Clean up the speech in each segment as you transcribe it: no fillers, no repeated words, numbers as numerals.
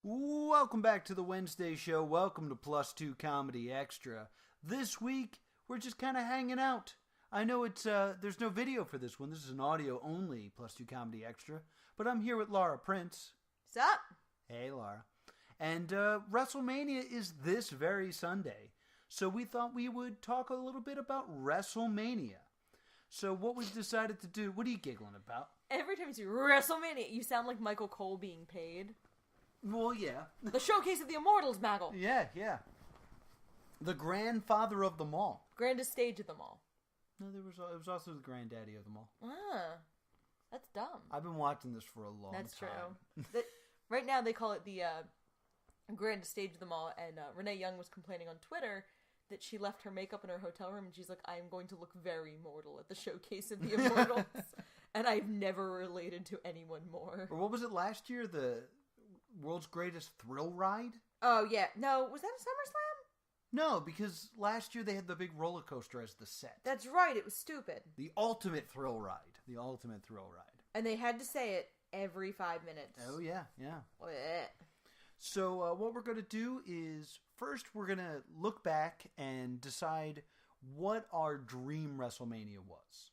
Welcome back to the Wednesday show. Welcome to Plus 2 Comedy Extra. This week, we're just kind of hanging out. I know it's there's no video for this one. This is an audio only Plus 2 Comedy Extra. But I'm here with Laura Prince. What's up? Hey, Laura. And WrestleMania is this very Sunday. So we thought we would talk a little bit about WrestleMania. So what we've decided to do... What are you giggling about? Every time you say WrestleMania, you sound like Michael Cole being paid. Well, yeah. The showcase of the immortals, Maggle. Yeah. The grandfather of them all. Grandest stage of them all. No, it was also the granddaddy of them all. Ah, that's dumb. I've been watching this for a long That's time. That's true. Right now they call it the grandest stage of them all, and Renee Young was complaining on Twitter that she left her makeup in her hotel room, and she's like, I'm going to look very mortal at the showcase of the immortals. And I've never related to anyone more. Or what was it last year? The world's greatest thrill ride? Oh, yeah. No, was that a SummerSlam? No, because last year they had the big roller coaster as the set. That's right, it was stupid. The ultimate thrill ride. The ultimate thrill ride. And they had to say it every 5 minutes. Oh, yeah. Blech. So what we're going to do is, first we're going to look back and decide what our dream WrestleMania was.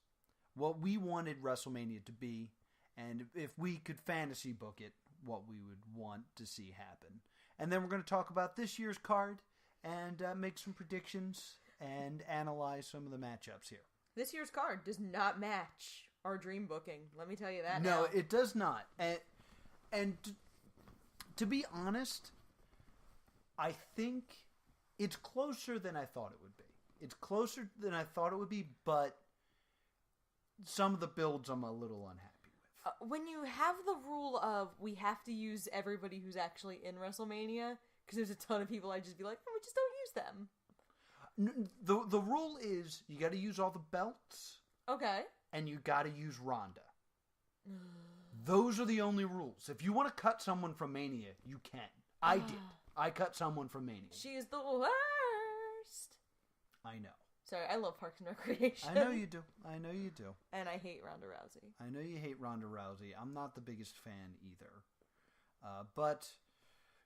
What we wanted WrestleMania to be, and if we could fantasy book it, what we would want to see happen. And then we're going to talk about this year's card and make some predictions and analyze some of the matchups here. This year's card does not match our dream booking. Let me tell you that. No, now. it does not. And to be honest, I think it's closer than I thought it would be. It's closer than I thought it would be, but some of the builds I'm a little unhappy with. When you have the rule of we have to use everybody who's actually in WrestleMania, because there's a ton of people, I'd just be like, we just don't use them. The rule is you got to use all the belts. Okay. And you got to use Ronda. Those are the only rules. If you want to cut someone from Mania, you can. I did. I cut someone from Mania. She is the worst. I know. Sorry, I love Parks and Recreation. I know you do. And I hate Ronda Rousey. I know you hate Ronda Rousey. I'm not the biggest fan either. But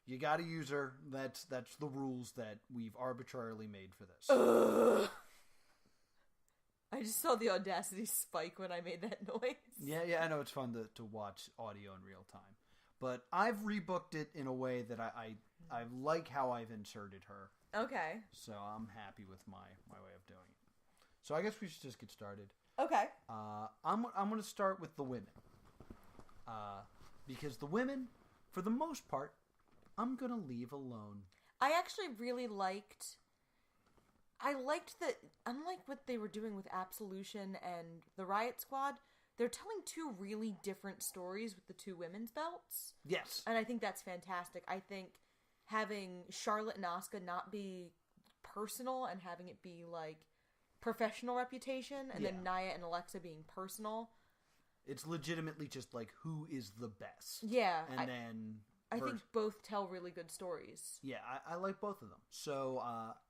you got to use her. That's the rules that we've arbitrarily made for this. Ugh. I just saw the audacity spike when I made that noise. Yeah, I know it's fun to watch audio in real time. But I've rebooked it in a way that I like how I've inserted her. Okay. So I'm happy with my way of doing it. So I guess we should just get started. Okay. I'm going to start with the women. Because the women, for the most part, I'm going to leave alone. I actually really liked that, unlike what they were doing with Absolution and the Riot Squad, they're telling two really different stories with the two women's belts. Yes. And I think that's fantastic. I think having Charlotte and Asuka not be personal and having it be like professional reputation, and then Nia and Alexa being personal. It's legitimately just like who is the best. Yeah. And I think both tell really good stories. Yeah, I like both of them. So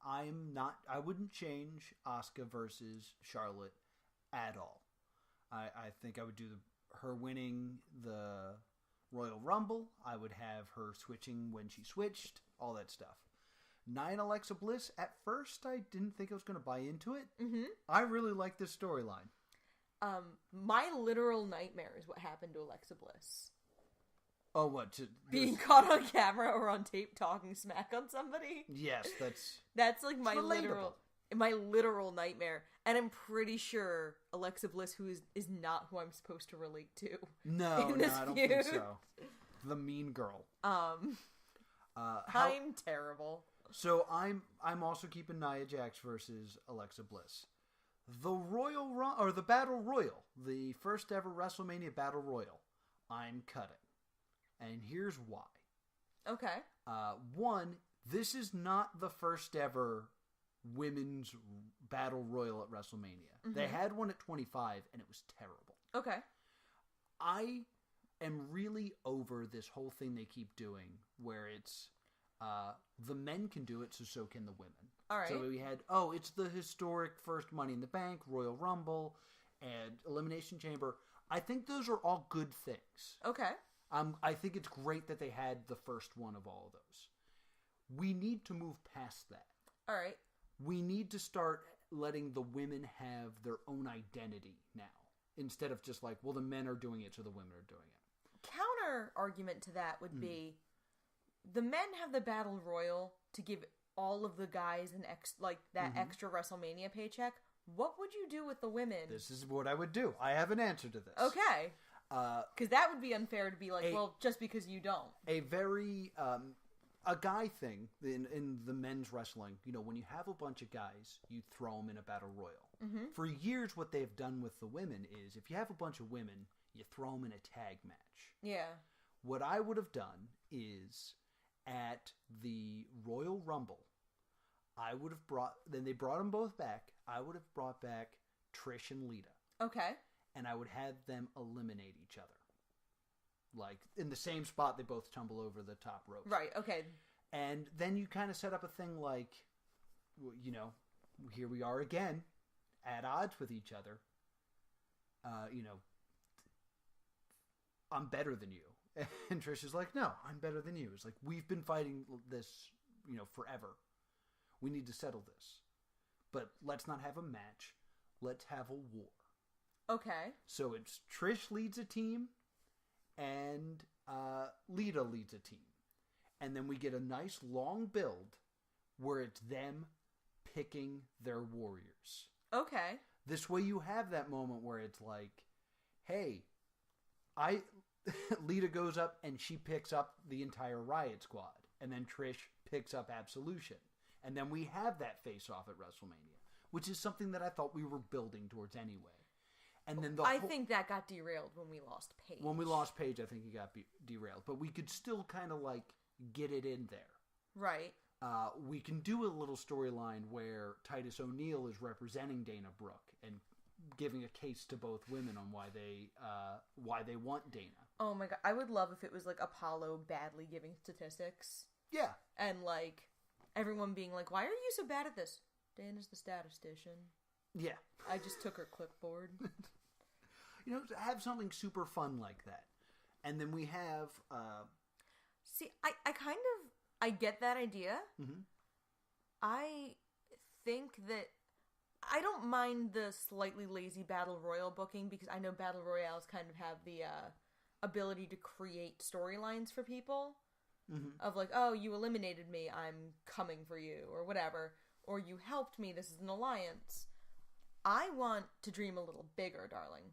I wouldn't change Asuka versus Charlotte at all. I think I would do her winning the Royal Rumble. I would have her switching when she switched, all that stuff. Nia and Alexa Bliss, at first I didn't think I was going to buy into it. Mm-hmm. I really like this storyline. My literal nightmare is what happened to Alexa Bliss. Oh, what? Being caught on camera or on tape talking smack on somebody? Yes, that's like my literal nightmare. And I'm pretty sure Alexa Bliss, who is not who I'm supposed to relate to. No, I don't think so. The mean girl. I'm terrible. So I'm also keeping Nia Jax versus Alexa Bliss. The the Battle Royal, the first ever WrestleMania Battle Royal, I'm cutting. And here's why. Okay. One, this is not the first ever women's battle royal at WrestleMania. Mm-hmm. They had one at 25 and it was terrible. Okay. I am really over this whole thing they keep doing where it's the men can do it, so can the women. All right. So we had, it's the historic first Money in the Bank, Royal Rumble, and Elimination Chamber. I think those are all good things. Okay. I think it's great that they had the first one of all of those. We need to move past that. All right. We need to start letting the women have their own identity now. Instead of just like, well, the men are doing it, so the women are doing it. Counter argument to that would be, the men have the Battle Royal to give all of the guys extra WrestleMania paycheck. What would you do with the women? This is what I would do. I have an answer to this. Okay. Because that would be unfair to be like, well, just because you don't. A very, a guy thing in the men's wrestling, when you have a bunch of guys, you throw them in a battle royal. Mm-hmm. For years, what they've done with the women is, if you have a bunch of women, you throw them in a tag match. Yeah. What I would have done is, at the Royal Rumble, then they brought them both back. I would have brought back Trish and Lita. Okay. And I would have them eliminate each other. Like, in the same spot, they both tumble over the top rope. Right, okay. And then you kind of set up a thing like, here we are again, at odds with each other. I'm better than you. And Trish is like, no, I'm better than you. It's like, we've been fighting this, forever. We need to settle this. But let's not have a match. Let's have a war. Okay. So it's Trish leads a team, and Lita leads a team. And then we get a nice long build where it's them picking their warriors. Okay. This way you have that moment where it's like, hey, Lita goes up and she picks up the entire Riot Squad. And then Trish picks up Absolution. And then we have that face-off at WrestleMania, which is something that I thought we were building towards anyway. And then I think that got derailed when we lost Paige. When we lost Paige, I think it got derailed. But we could still kind of get it in there. Right. We can do a little storyline where Titus O'Neil is representing Dana Brooke and giving a case to both women on why they want Dana. Oh my god, I would love if it was Apollo badly giving statistics. Yeah. And everyone being like, why are you so bad at this? Dana's the statistician. Yeah. I just took her clipboard. Have something super fun like that. And then we have... See, I get that idea. Mm-hmm. I think that... I don't mind the slightly lazy Battle Royal booking, because I know Battle Royales kind of have the ability to create storylines for people. Mm-hmm. Of oh, you eliminated me, I'm coming for you, or whatever. Or you helped me, this is an alliance. I want to dream a little bigger, darling.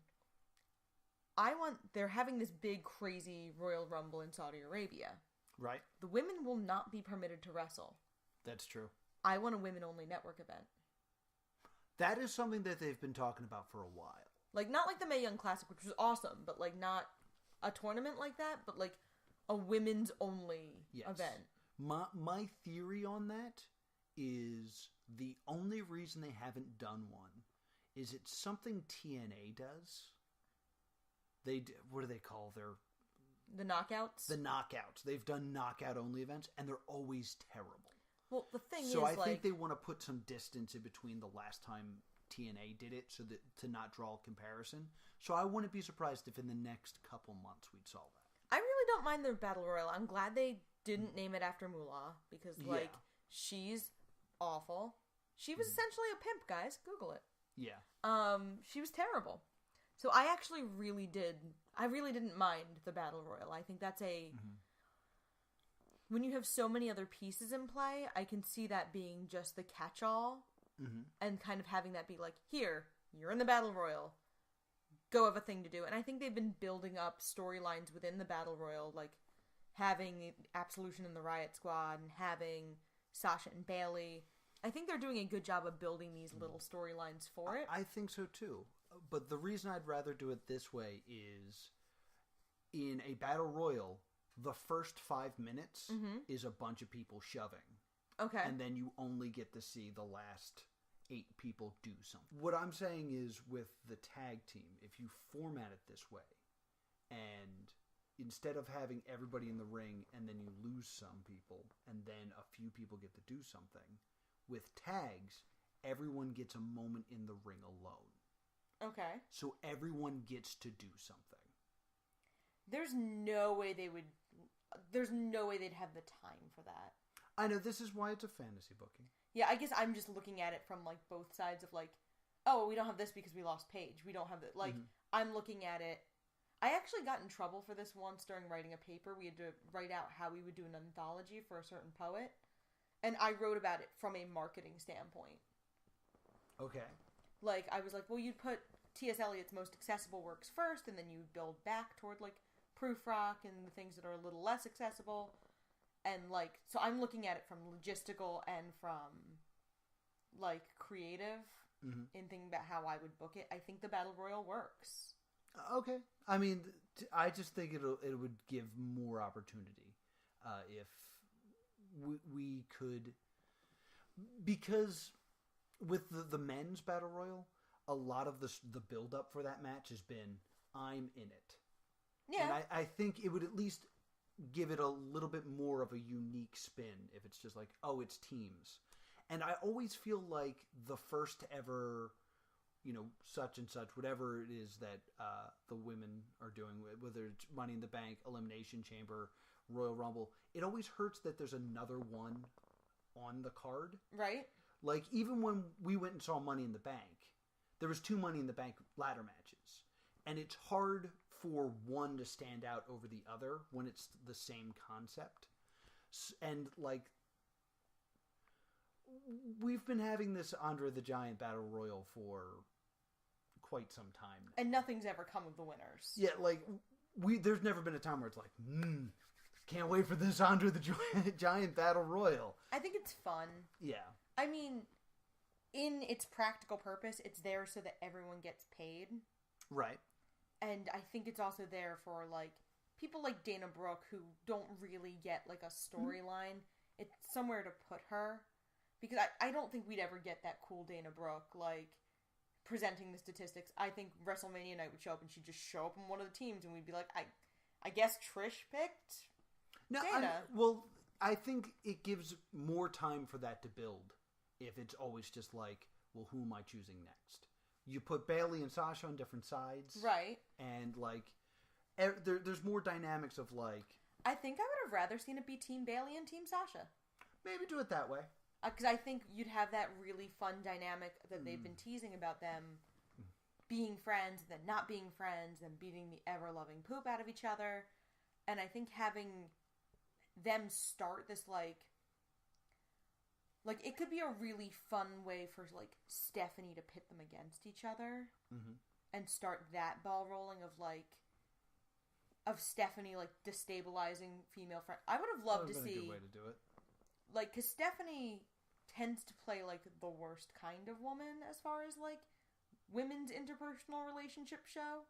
They're having this big, crazy Royal Rumble in Saudi Arabia. Right. The women will not be permitted to wrestle. That's true. I want a women-only network event. That is something that they've been talking about for a while. Not the Mae Young Classic, which was awesome, but not a tournament like that, but a women's-only event. My theory on that is the only reason they haven't done one is it's something TNA does. What do they call the knockouts? The knockouts. They've done knockout-only events, and they're always terrible. Well, the thing is, So I think they want to put some distance in between the last time TNA did it, so that to not draw a comparison. So I wouldn't be surprised if in the next couple months we'd saw that. I really don't mind their Battle Royal. I'm glad they didn't name it after Moolah, because she's awful. She was essentially a pimp, guys. Google it. Yeah. She was terrible. So I actually really didn't mind the Battle Royal. I think that's when you have so many other pieces in play, I can see that being just the catch-all, and kind of having that be here, you're in the Battle Royal, go have a thing to do. And I think they've been building up storylines within the Battle Royal, having Absolution and the Riot Squad, and having Sasha and Bayley. I think they're doing a good job of building these little storylines for it. I think so too. But the reason I'd rather do it this way is, in a Battle Royal, the first 5 minutes is a bunch of people shoving. Okay. And then you only get to see the last 8 people do something. What I'm saying is, with the tag team, if you format it this way, and instead of having everybody in the ring and then you lose some people, and then a few people get to do something, with tags, everyone gets a moment in the ring alone. Okay. So everyone gets to do something. There's no way they would. There's no way they'd have the time for that. I know, this is why it's a fantasy booking. Yeah, I guess I'm just looking at it from, like, both sides of, like, oh, we don't have this because we lost Paige. We don't have it. Like, I'm looking at it. I actually got in trouble for this once during writing a paper. We had to write out how we would do an anthology for a certain poet. And I wrote about it from a marketing standpoint. Okay. Like, I was like, well, you'd put T.S. Eliot's most accessible works first, and then you build back toward, like, proof rock and the things that are a little less accessible. And, like, so I'm looking at it from logistical and from, like, creative in thinking about how I would book it. I think the Battle Royal works. Okay. I mean, I just think it would give more opportunity if we could... Because with the men's Battle Royal, a lot of the build-up for that match has been, I'm in it. Yeah. And I think it would at least give it a little bit more of a unique spin if it's just like, oh, it's teams. And I always feel like the first ever, such and such, whatever it is that the women are doing, whether it's Money in the Bank, Elimination Chamber, Royal Rumble, it always hurts that there's another one on the card. Right. Like, even when we went and saw Money in the Bank, there was 2 Money in the Bank ladder matches. And it's hard for one to stand out over the other when it's the same concept. And, like, we've been having this Andre the Giant Battle Royal for quite some time now. And nothing's ever come of the winners. Yeah, like, there's never been a time where it's like, can't wait for this Andre the Giant Battle Royal. I think it's fun. Yeah. I mean, in its practical purpose, it's there so that everyone gets paid. Right. And I think it's also there for, like, people like Dana Brooke who don't really get, like, a storyline. It's somewhere to put her. Because I don't think we'd ever get that cool Dana Brooke, like, presenting the statistics. I think WrestleMania night would show up and she'd just show up in one of the teams and we'd be like, I guess Trish picked Dana. I think it gives more time for that to build if it's always just like, well, who am I choosing next? You put Bayley and Sasha on different sides. Right. And, like, there's more dynamics of, like... I think I would have rather seen it be Team Bayley and Team Sasha. Maybe do it that way. Because I think you'd have that really fun dynamic that they've been teasing about them being friends, then not being friends, and beating the ever-loving poop out of each other. And I think having them start this, like, it could be a really fun way for, like, Stephanie to pit them against each other. And start that ball rolling of Stephanie, like, destabilizing female friends. I would have loved to see... a good way to do it. Like, because Stephanie tends to play, like, the worst kind of woman as far as, like, women's interpersonal relationship show.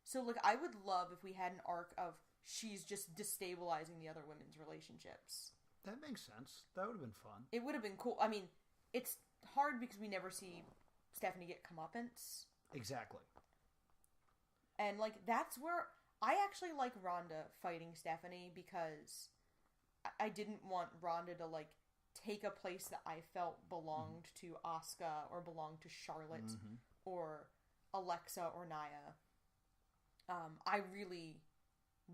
So, like, I would love if we had an arc of she's just destabilizing the other women's relationships. That makes sense. That would have been fun. It would have been cool. I mean, it's hard because we never see Stephanie get comeuppance. Exactly. And, like, that's where... I actually like Ronda fighting Stephanie because I didn't want Ronda to, like, take a place that I felt belonged to Asuka or belonged to Charlotte or Alexa or Nia. I really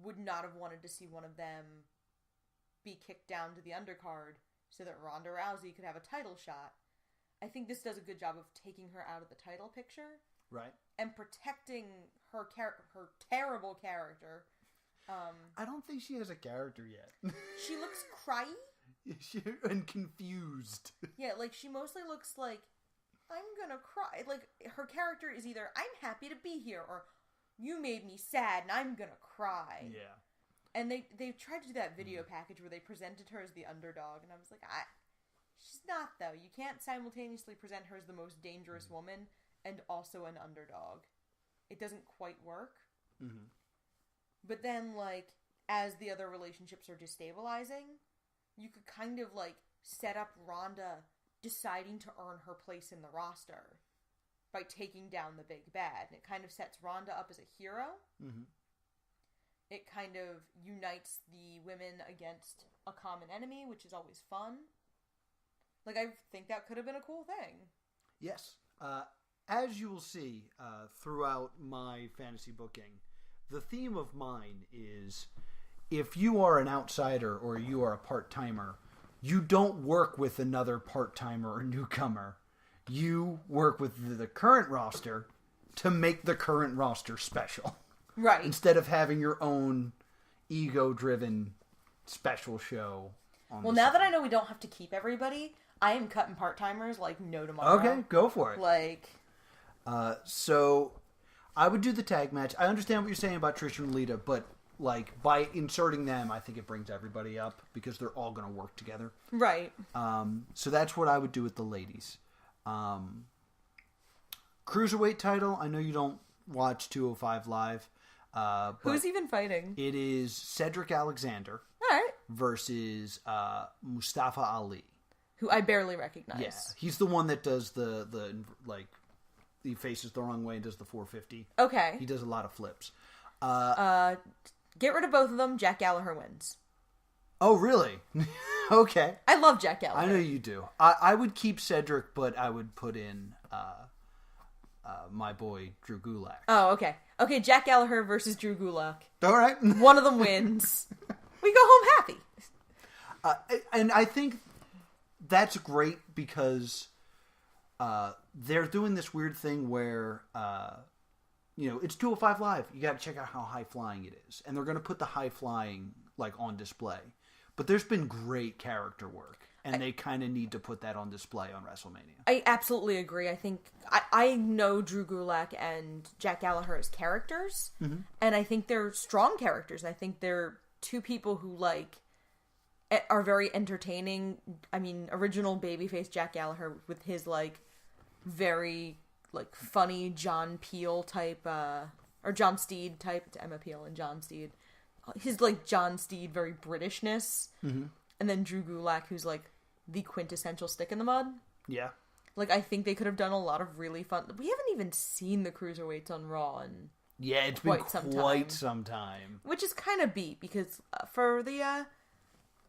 would not have wanted to see one of them be kicked down to the undercard so that Ronda Rousey could have a title shot. I think this does a good job of taking her out of the title picture. Right. And protecting her terrible character. I don't think she has a character yet. She looks cryy. And confused. Yeah, like, she mostly looks like, I'm gonna cry. Like, her character is either, I'm happy to be here, or you made me sad and I'm gonna cry. Yeah. And they tried to do that video package where they presented her as the underdog, and I was like, she's not, though. You can't simultaneously present her as the most dangerous woman and also an underdog. It doesn't quite work. But then, like, as the other relationships are destabilizing, you could kind of, like, set up Ronda deciding to earn her place in the roster by taking down the big bad. And it kind of sets Ronda up as a hero. It kind of unites the women against a common enemy, which is always fun. Like, I think that could have been a cool thing. Yes. As you will see throughout my fantasy booking, the theme of mine is if you are an outsider or you are a part-timer, you don't work with another part-timer or newcomer. You work with the current roster to make the current roster special. Right. Instead of having your own ego-driven special show. Well, now that I know we don't have to keep everybody, I am cutting part-timers like no tomorrow. Okay, go for it. Like... So, I would do the tag match. I understand what you're saying about Trish and Lita, but like by inserting them, I think it brings everybody up because they're all going to work together. Right. So that's what I would do with the ladies. Cruiserweight title. I know you don't watch 205 Live. Who's even fighting? It is Cedric Alexander. All right. Versus Mustafa Ali. Who I barely recognize. Yeah, he's the one that does the like, he faces the wrong way and does the 450. Okay. He does a lot of flips. Get rid of both of them. Jack Gallagher wins. Oh, really? Okay. I love Jack Gallagher. I know you do. I would keep Cedric, but I would put in my boy Drew Gulak. Oh, okay. Okay, Jack Gallagher versus Drew Gulak. All right. One of them wins. We go home happy. And I think that's great because they're doing this weird thing where, it's 205 Live. You got to check out how high flying it is. And they're going to put the high flying like on display. But there's been great character work. And they kind of need to put that on display on WrestleMania. I absolutely agree. I think I know Drew Gulak and Jack Gallagher as characters. Mm-hmm. And I think they're strong characters. I think they're two people who are very entertaining. I mean, original babyface Jack Gallagher with his very funny John Peel type or John Steed type. It's Emma Peel and John Steed. His John Steed very Britishness. Mm-hmm. And then Drew Gulak, who's the quintessential stick in the mud. Yeah. I think they could have done a lot of really fun. We haven't even seen the cruiserweights on Raw it's been quite some time. Which is kind of beat because for the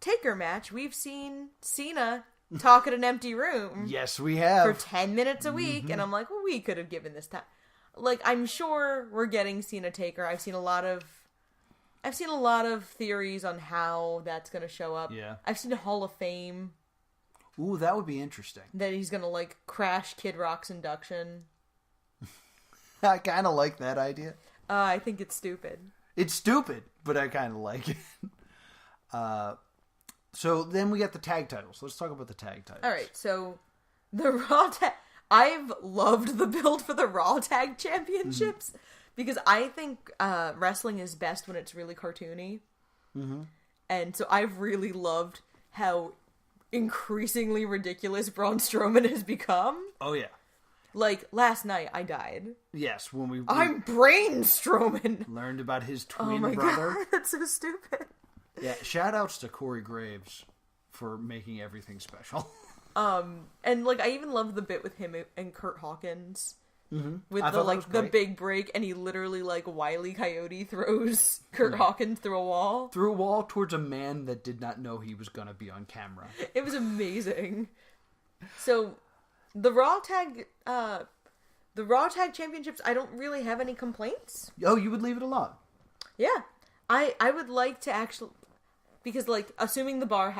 Taker match, we've seen Cena talk at an empty room. Yes, we have. For 10 minutes a week. Mm-hmm. And I'm like, well, we could have given this time. I'm sure we're getting Cena Taker. I've seen a lot of theories on how that's going to show up. Yeah. I've seen a Hall of Fame. Ooh, that would be interesting. That he's going to crash Kid Rock's induction. I kind of like that idea. I think it's stupid. It's stupid, but I kind of like it. So then we got the tag titles. Let's talk about the tag titles. All right, so the Raw tag... I've loved the build for the Raw Tag Championships because I think wrestling is best when it's really cartoony. Mm-hmm. And so I've really loved how increasingly ridiculous Braun Strowman has become. Oh, yeah. Last night, I died. Yes, when I'm Brain Strowman! Learned about his twin brother. God, that's so stupid. Yeah, shout-outs to Corey Graves for making everything special. And I even love the bit with him and Kurt Hawkins. Mm-hmm. With the big break, and he literally Wile E. Coyote throws Kurt Hawkins through a wall. Through a wall towards a man that did not know he was going to be on camera. It was amazing. So, the Raw Tag Championships, I don't really have any complaints. Oh, you would leave it alone? Yeah. I would like to actually, because assuming the bar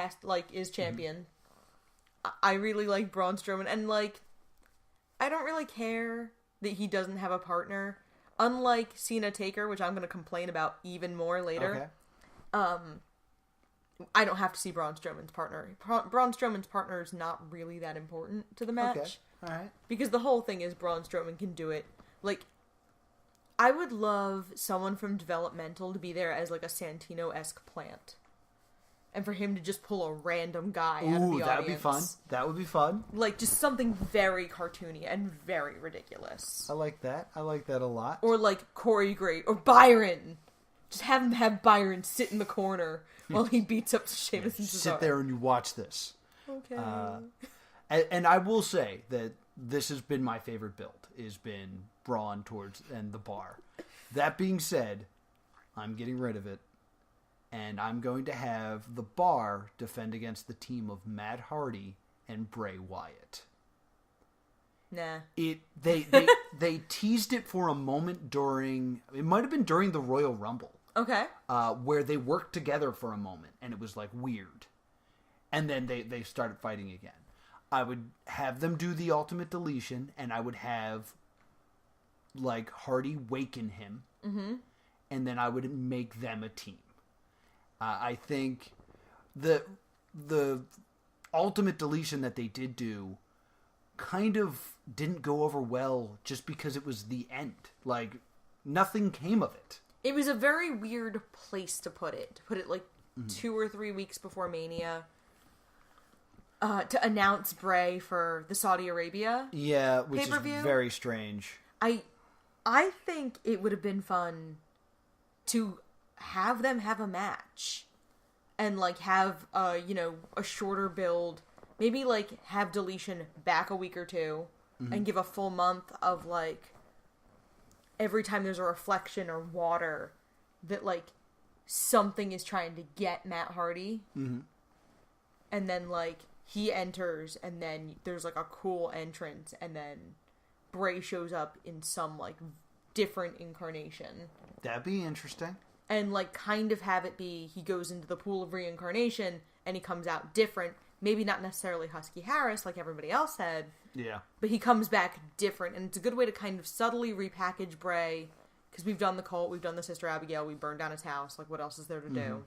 is champion, I really like Braun Strowman, and I don't really care that he doesn't have a partner. Unlike Cena Taker, which I'm going to complain about even more later. Okay. I don't have to see Braun Strowman's partner. Braun Strowman's partner is not really that important to the match. Okay. All right. Because the whole thing is Braun Strowman can do it. I would love someone from developmental to be there as a Santino-esque plant. And for him to just pull a random guy out of the audience. That would be fun. That would be fun. Just something very cartoony and very ridiculous. I like that. I like that a lot. Or Corey Gray or Byron. Just have him have Byron sit in the corner while he beats up Sheamus and Cesaro. Sit there and you watch this. Okay. And I will say that this has been my favorite build. Has been Braun and the bar. That being said, I'm getting rid of it. And I'm going to have the bar defend against the team of Matt Hardy and Bray Wyatt. Nah. They teased it for a moment during, it might have been during the Royal Rumble. Okay. Where they worked together for a moment, and it was like weird. And then they started fighting again. I would have them do the ultimate deletion, and I would have like Hardy waken him, and then I would make them a team. I think the ultimate deletion that they did do kind of didn't go over well just because it was the end. Like, nothing came of it. It was a very weird place to put it. To put it like 2 or 3 weeks before Mania. To announce Bray for the Saudi Arabia which pay-per-view. Is very strange. I think it would have been fun to have them have a match and like have a shorter build. Maybe like have deletion back a week or two and give a full month of like every time there's a reflection or water that like something is trying to get Matt Hardy. And then like he enters and then there's like a cool entrance and then Bray shows up in some like different incarnation. That'd be interesting. And like kind of have it be he goes into the pool of reincarnation and he comes out different. Maybe not necessarily Husky Harris like everybody else had. Yeah. But he comes back different. And it's a good way to kind of subtly repackage Bray. Because we've done the cult, we've done the Sister Abigail, we burned down his house. Like, what else is there to do?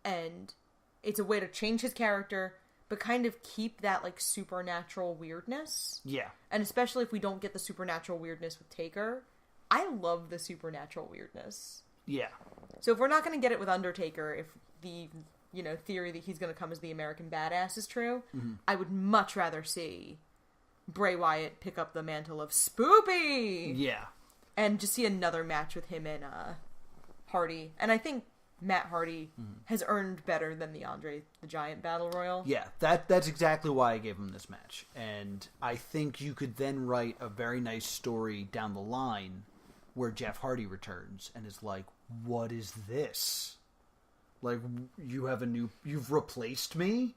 And it's a way to change his character, but kind of keep that, like, supernatural weirdness. Yeah. And especially if we don't get the supernatural weirdness with Taker. I love the supernatural weirdness. Yeah. So if we're not going to get it with Undertaker, if the, theory that he's going to come as the American badass is true, I would much rather see Bray Wyatt pick up the mantle of Spoopy! Yeah. And just see another match with him and Hardy. And I think Matt Hardy has earned better than the Andre the Giant Battle Royal. Yeah, that's exactly why I gave him this match. And I think you could then write a very nice story down the line where Jeff Hardy returns and is like, what is this? Like, you've replaced me?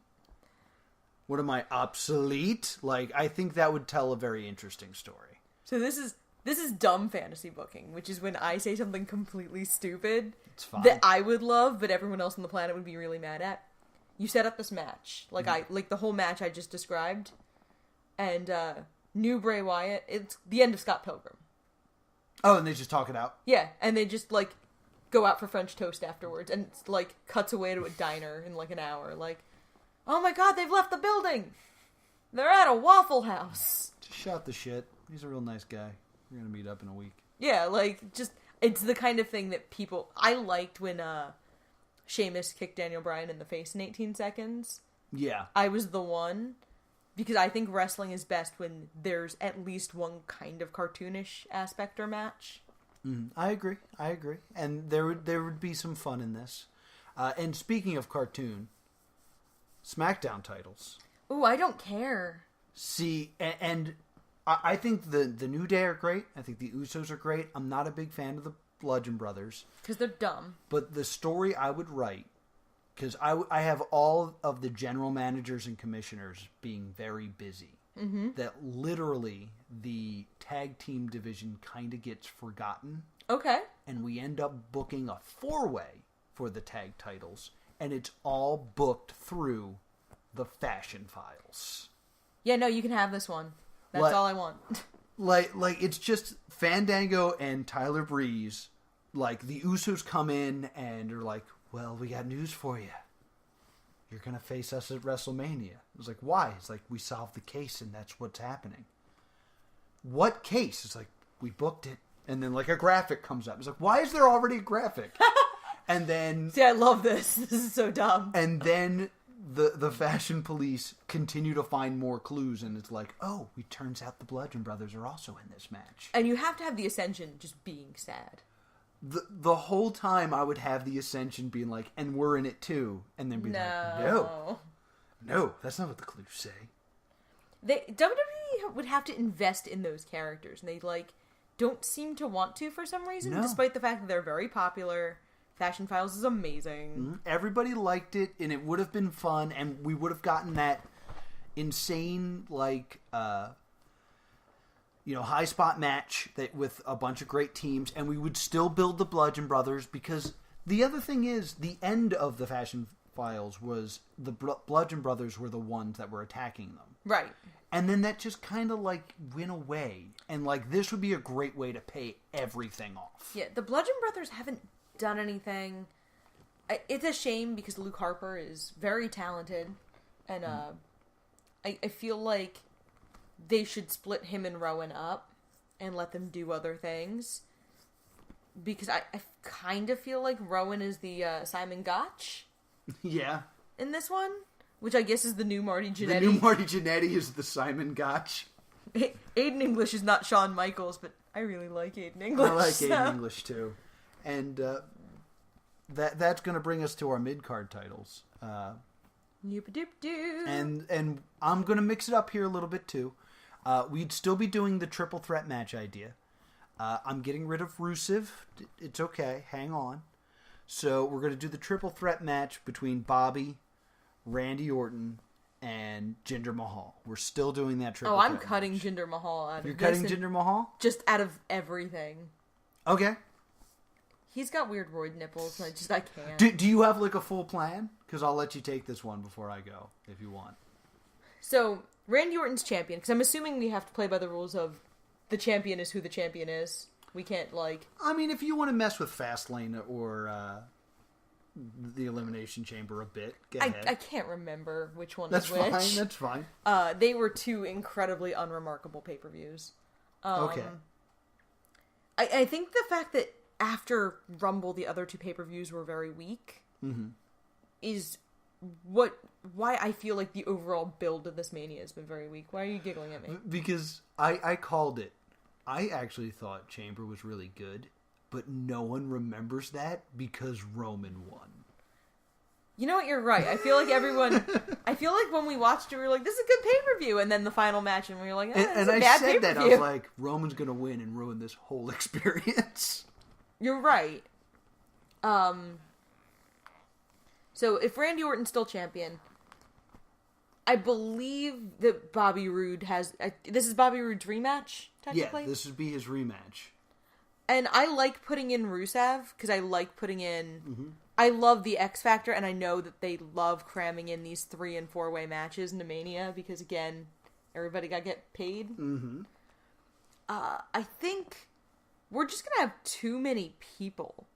What am I, obsolete? Like, I think that would tell a very interesting story. So this is dumb fantasy booking, which is when I say something completely stupid that I would love, but everyone else on the planet would be really mad at. You set up this match, like the whole match I just described, and new Bray Wyatt. It's the end of Scott Pilgrim. Oh, and they just talk it out? Yeah, and they just like go out for French toast afterwards, and it's like cuts away to a diner in like an hour. Like, oh my god, they've left the building. They're at a Waffle House. Just shot the shit. He's a real nice guy. We're gonna meet up in a week. Yeah, like, just, it's the kind of thing that people, I liked when, Sheamus kicked Daniel Bryan in the face in 18 seconds. Yeah. I was the one, because I think wrestling is best when there's at least one kind of cartoonish aspect or match. I agree. And there would be some fun in this. And speaking of cartoon, SmackDown titles. Ooh, I don't care. See, and I think the New Day are great. I think the Usos are great. I'm not a big fan of the Bludgeon Brothers. Because they're dumb. But the story I would write, because I have all of the general managers and commissioners being very busy, that literally the tag team division kind of gets forgotten. Okay. And we end up booking a 4-way for the tag titles, and it's all booked through the Fashion Files. Yeah, no, you can have this one. That's all I want. like it's just Fandango and Tyler Breeze. Like, the Usos come in and are like, well, we got news for you. You're going to face us at WrestleMania. I was like, why? It's like, we solved the case and that's what's happening. What case? It's like, we booked it. And then, like, a graphic comes up. It's like, why is there already a graphic? And then... See, I love this. This is so dumb. And then the Fashion Police continue to find more clues. And it's like, oh, it turns out the Bludgeon Brothers are also in this match. And you have to have the Ascension just being sad. The whole time I would have the Ascension being like, and we're in it too. And then be like, no, that's not what the clues say. WWE would have to invest in those characters. And they, like, don't seem to want to for some reason, despite the fact that they're very popular. Fashion Files is amazing. Everybody liked it, and it would have been fun, and we would have gotten that insane, like, high spot match that with a bunch of great teams, and we would still build the Bludgeon Brothers, because the other thing is the end of the Fashion Files was the Bludgeon Brothers were the ones that were attacking them. Right. And then that just kind of like went away. And like this would be a great way to pay everything off. Yeah, the Bludgeon Brothers haven't done anything. It's a shame because Luke Harper is very talented. And I feel like they should split him and Rowan up and let them do other things. Because I kind of feel like Rowan is the Simon Gotch. Yeah. In this one. Which I guess is the new Marty Jannetty. The new Marty Jannetty is the Simon Gotch. Aiden English is not Shawn Michaels, but I really like Aiden English. I like Aiden English too. And that's going to bring us to our mid-card titles. And I'm going to mix it up here a little bit too. We'd still be doing the triple threat match idea. I'm getting rid of Rusev. It's okay. Hang on. So we're going to do the triple threat match between Bobby, Randy Orton, and Jinder Mahal. We're still doing that triple threat I'm cutting match. Jinder Mahal out of You're cutting Jinder Mahal? Just out of everything. Okay. He's got weird roid nipples, and I can't. Do you have like a full plan? Because I'll let you take this one before I go, if you want. So, Randy Orton's champion, because I'm assuming we have to play by the rules of the champion is who the champion is. We can't, like... I mean, if you want to mess with Fastlane or the Elimination Chamber a bit, go ahead. I can't remember which one That's is which. That's fine. They were two incredibly unremarkable pay-per-views. Okay. I think the fact that after Rumble, the other two pay-per-views were very weak is why I feel like the overall build of this Mania has been very weak. Why are you giggling at me? Because I called it. I actually thought Chamber was really good, but no one remembers that because Roman won. You know what? You're right. I feel like when we watched it, we were like, this is a good pay-per-view. And then the final match, and we were like, and a I bad said pay-per-view. that. I was like, Roman's going to win and ruin this whole experience. You're right. So if Randy Orton's still champion, I believe that Bobby Roode has... this is Bobby Roode's rematch, technically? Yeah, this would be his rematch. And I like putting in Rusev, because I like putting in... I love the X Factor, and I know that they love cramming in these 3- and 4-way matches into Mania, because, again, everybody got to get paid. I think we're just going to have too many people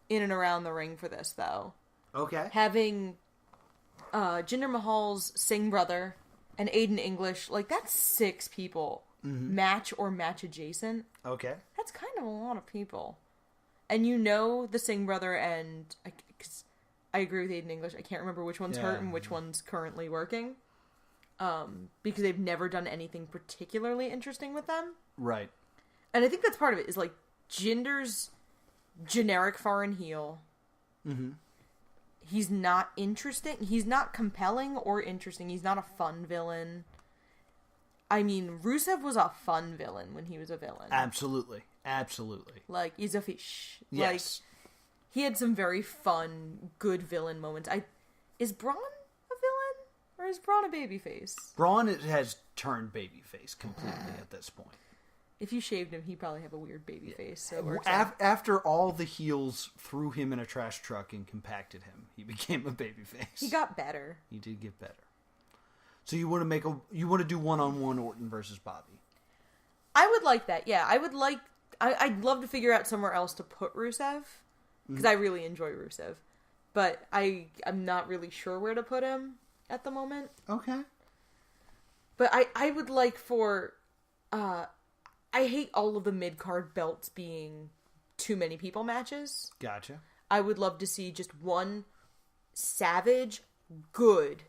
in and around the ring for this, though. Okay. Having Jinder Mahal's Singh brother and Aiden English, like, that's 6 people. Match or match adjacent. Okay. That's kind of a lot of people. And you know the Singh brother and... Because I agree with Aiden English. I can't remember which one's hurt and which one's currently working. Because they've never done anything particularly interesting with them. Right. And I think that's part of it, is like Jinder's generic foreign heel. He's not interesting. He's not compelling or interesting. He's not a fun villain. I mean, Rusev was a fun villain when he was a villain. Absolutely. Absolutely. Like, he's a fish. Yes. Like, he had some very fun, good villain moments. Is Braun a villain? Or is Braun a babyface? Braun has turned babyface completely at this point. If you shaved him, he'd probably have a weird babyface. So after all the heels threw him in a trash truck and compacted him, he became a babyface. He got better. He did get better. So you want to do one-on-one Orton versus Bobby? I would like that. Yeah, I'd love to figure out somewhere else to put Rusev, because I really enjoy Rusev, but I'm not really sure where to put him at the moment. Okay. But I would like for I hate all of the mid-card belts being too many people matches. Gotcha. I would love to see just one savage, good,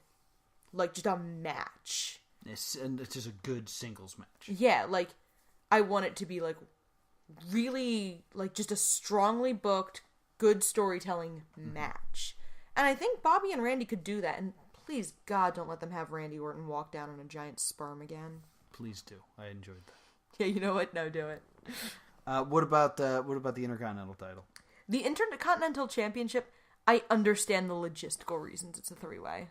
like just a match. And it's just a good singles match. Yeah, like, I want it to be, like, really, like, just a strongly booked, good storytelling match. And I think Bobby and Randy could do that. And please, God, don't let them have Randy Orton walk down on a giant sperm again. Please do. I enjoyed that. Yeah, you know what? No, do it. What about the Intercontinental title? The Intercontinental Championship, I understand the logistical reasons it's a 3-way.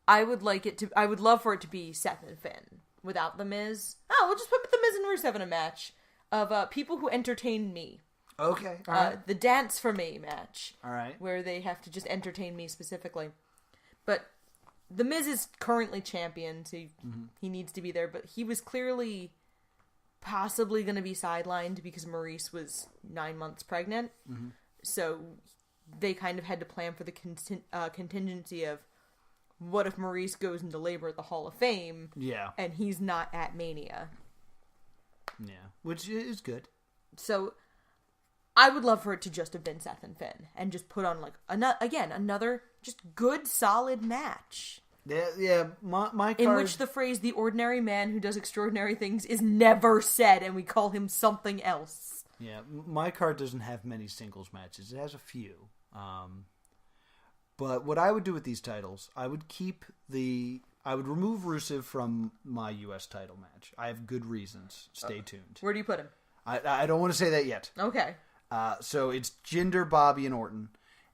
I would love for it to be Seth and Finn. without The Miz. Oh, we'll just put The Miz and Rusev in a match of people who entertain me. Okay. All right. The Dance for Me match. All right. Where they have to just entertain me specifically. But The Miz is currently champion, so he needs to be there. But he was clearly possibly going to be sidelined because Maurice was 9 months pregnant. Mm-hmm. So they kind of had to plan for the contingency of what if Maurice goes into labor at the Hall of Fame? Yeah. And he's not at Mania. Yeah. Which is good. So I would love for it to just have been Seth and Finn and just put on like another just good solid match. Yeah, my card... In which the phrase "the ordinary man who does extraordinary things" is never said, and we call him something else. Yeah, my card doesn't have many singles matches. It has a few. But what I would do with these titles, I would remove Rusev from my U.S. title match. I have good reasons. Stay tuned. Where do you put him? I don't want to say that yet. Okay. So it's Jinder, Bobby, and Orton.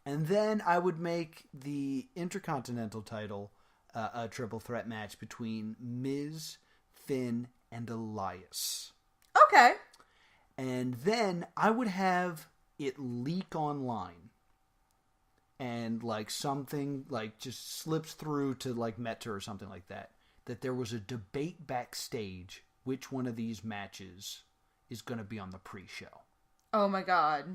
And then I would make the Intercontinental title a triple threat match between Miz, Finn, and Elias. Okay. And then I would have it leak online. And like something like just slips through to like Meta or something like that. That there was a debate backstage which one of these matches is going to be on the pre-show. Oh my god.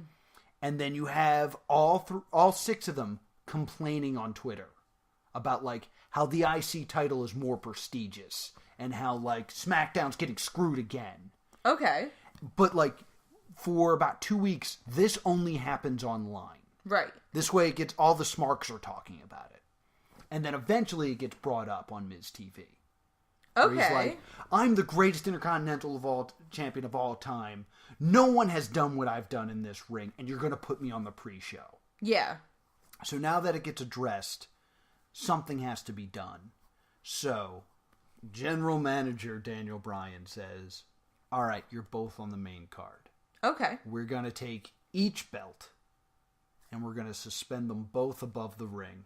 And then you have all 6 of them complaining on Twitter about like how the IC title is more prestigious and how like SmackDown's getting screwed again. Okay. But like for about 2 weeks, this only happens online. Right. This way it gets all the smarks are talking about it. And then eventually it gets brought up on Miz TV. Okay. He's like, I'm the greatest Intercontinental champion of all time. No one has done what I've done in this ring, and you're going to put me on the pre-show. Yeah. So now that it gets addressed, something has to be done. So, General Manager Daniel Bryan says, all right, you're both on the main card. Okay. We're going to take each belt, and we're going to suspend them both above the ring.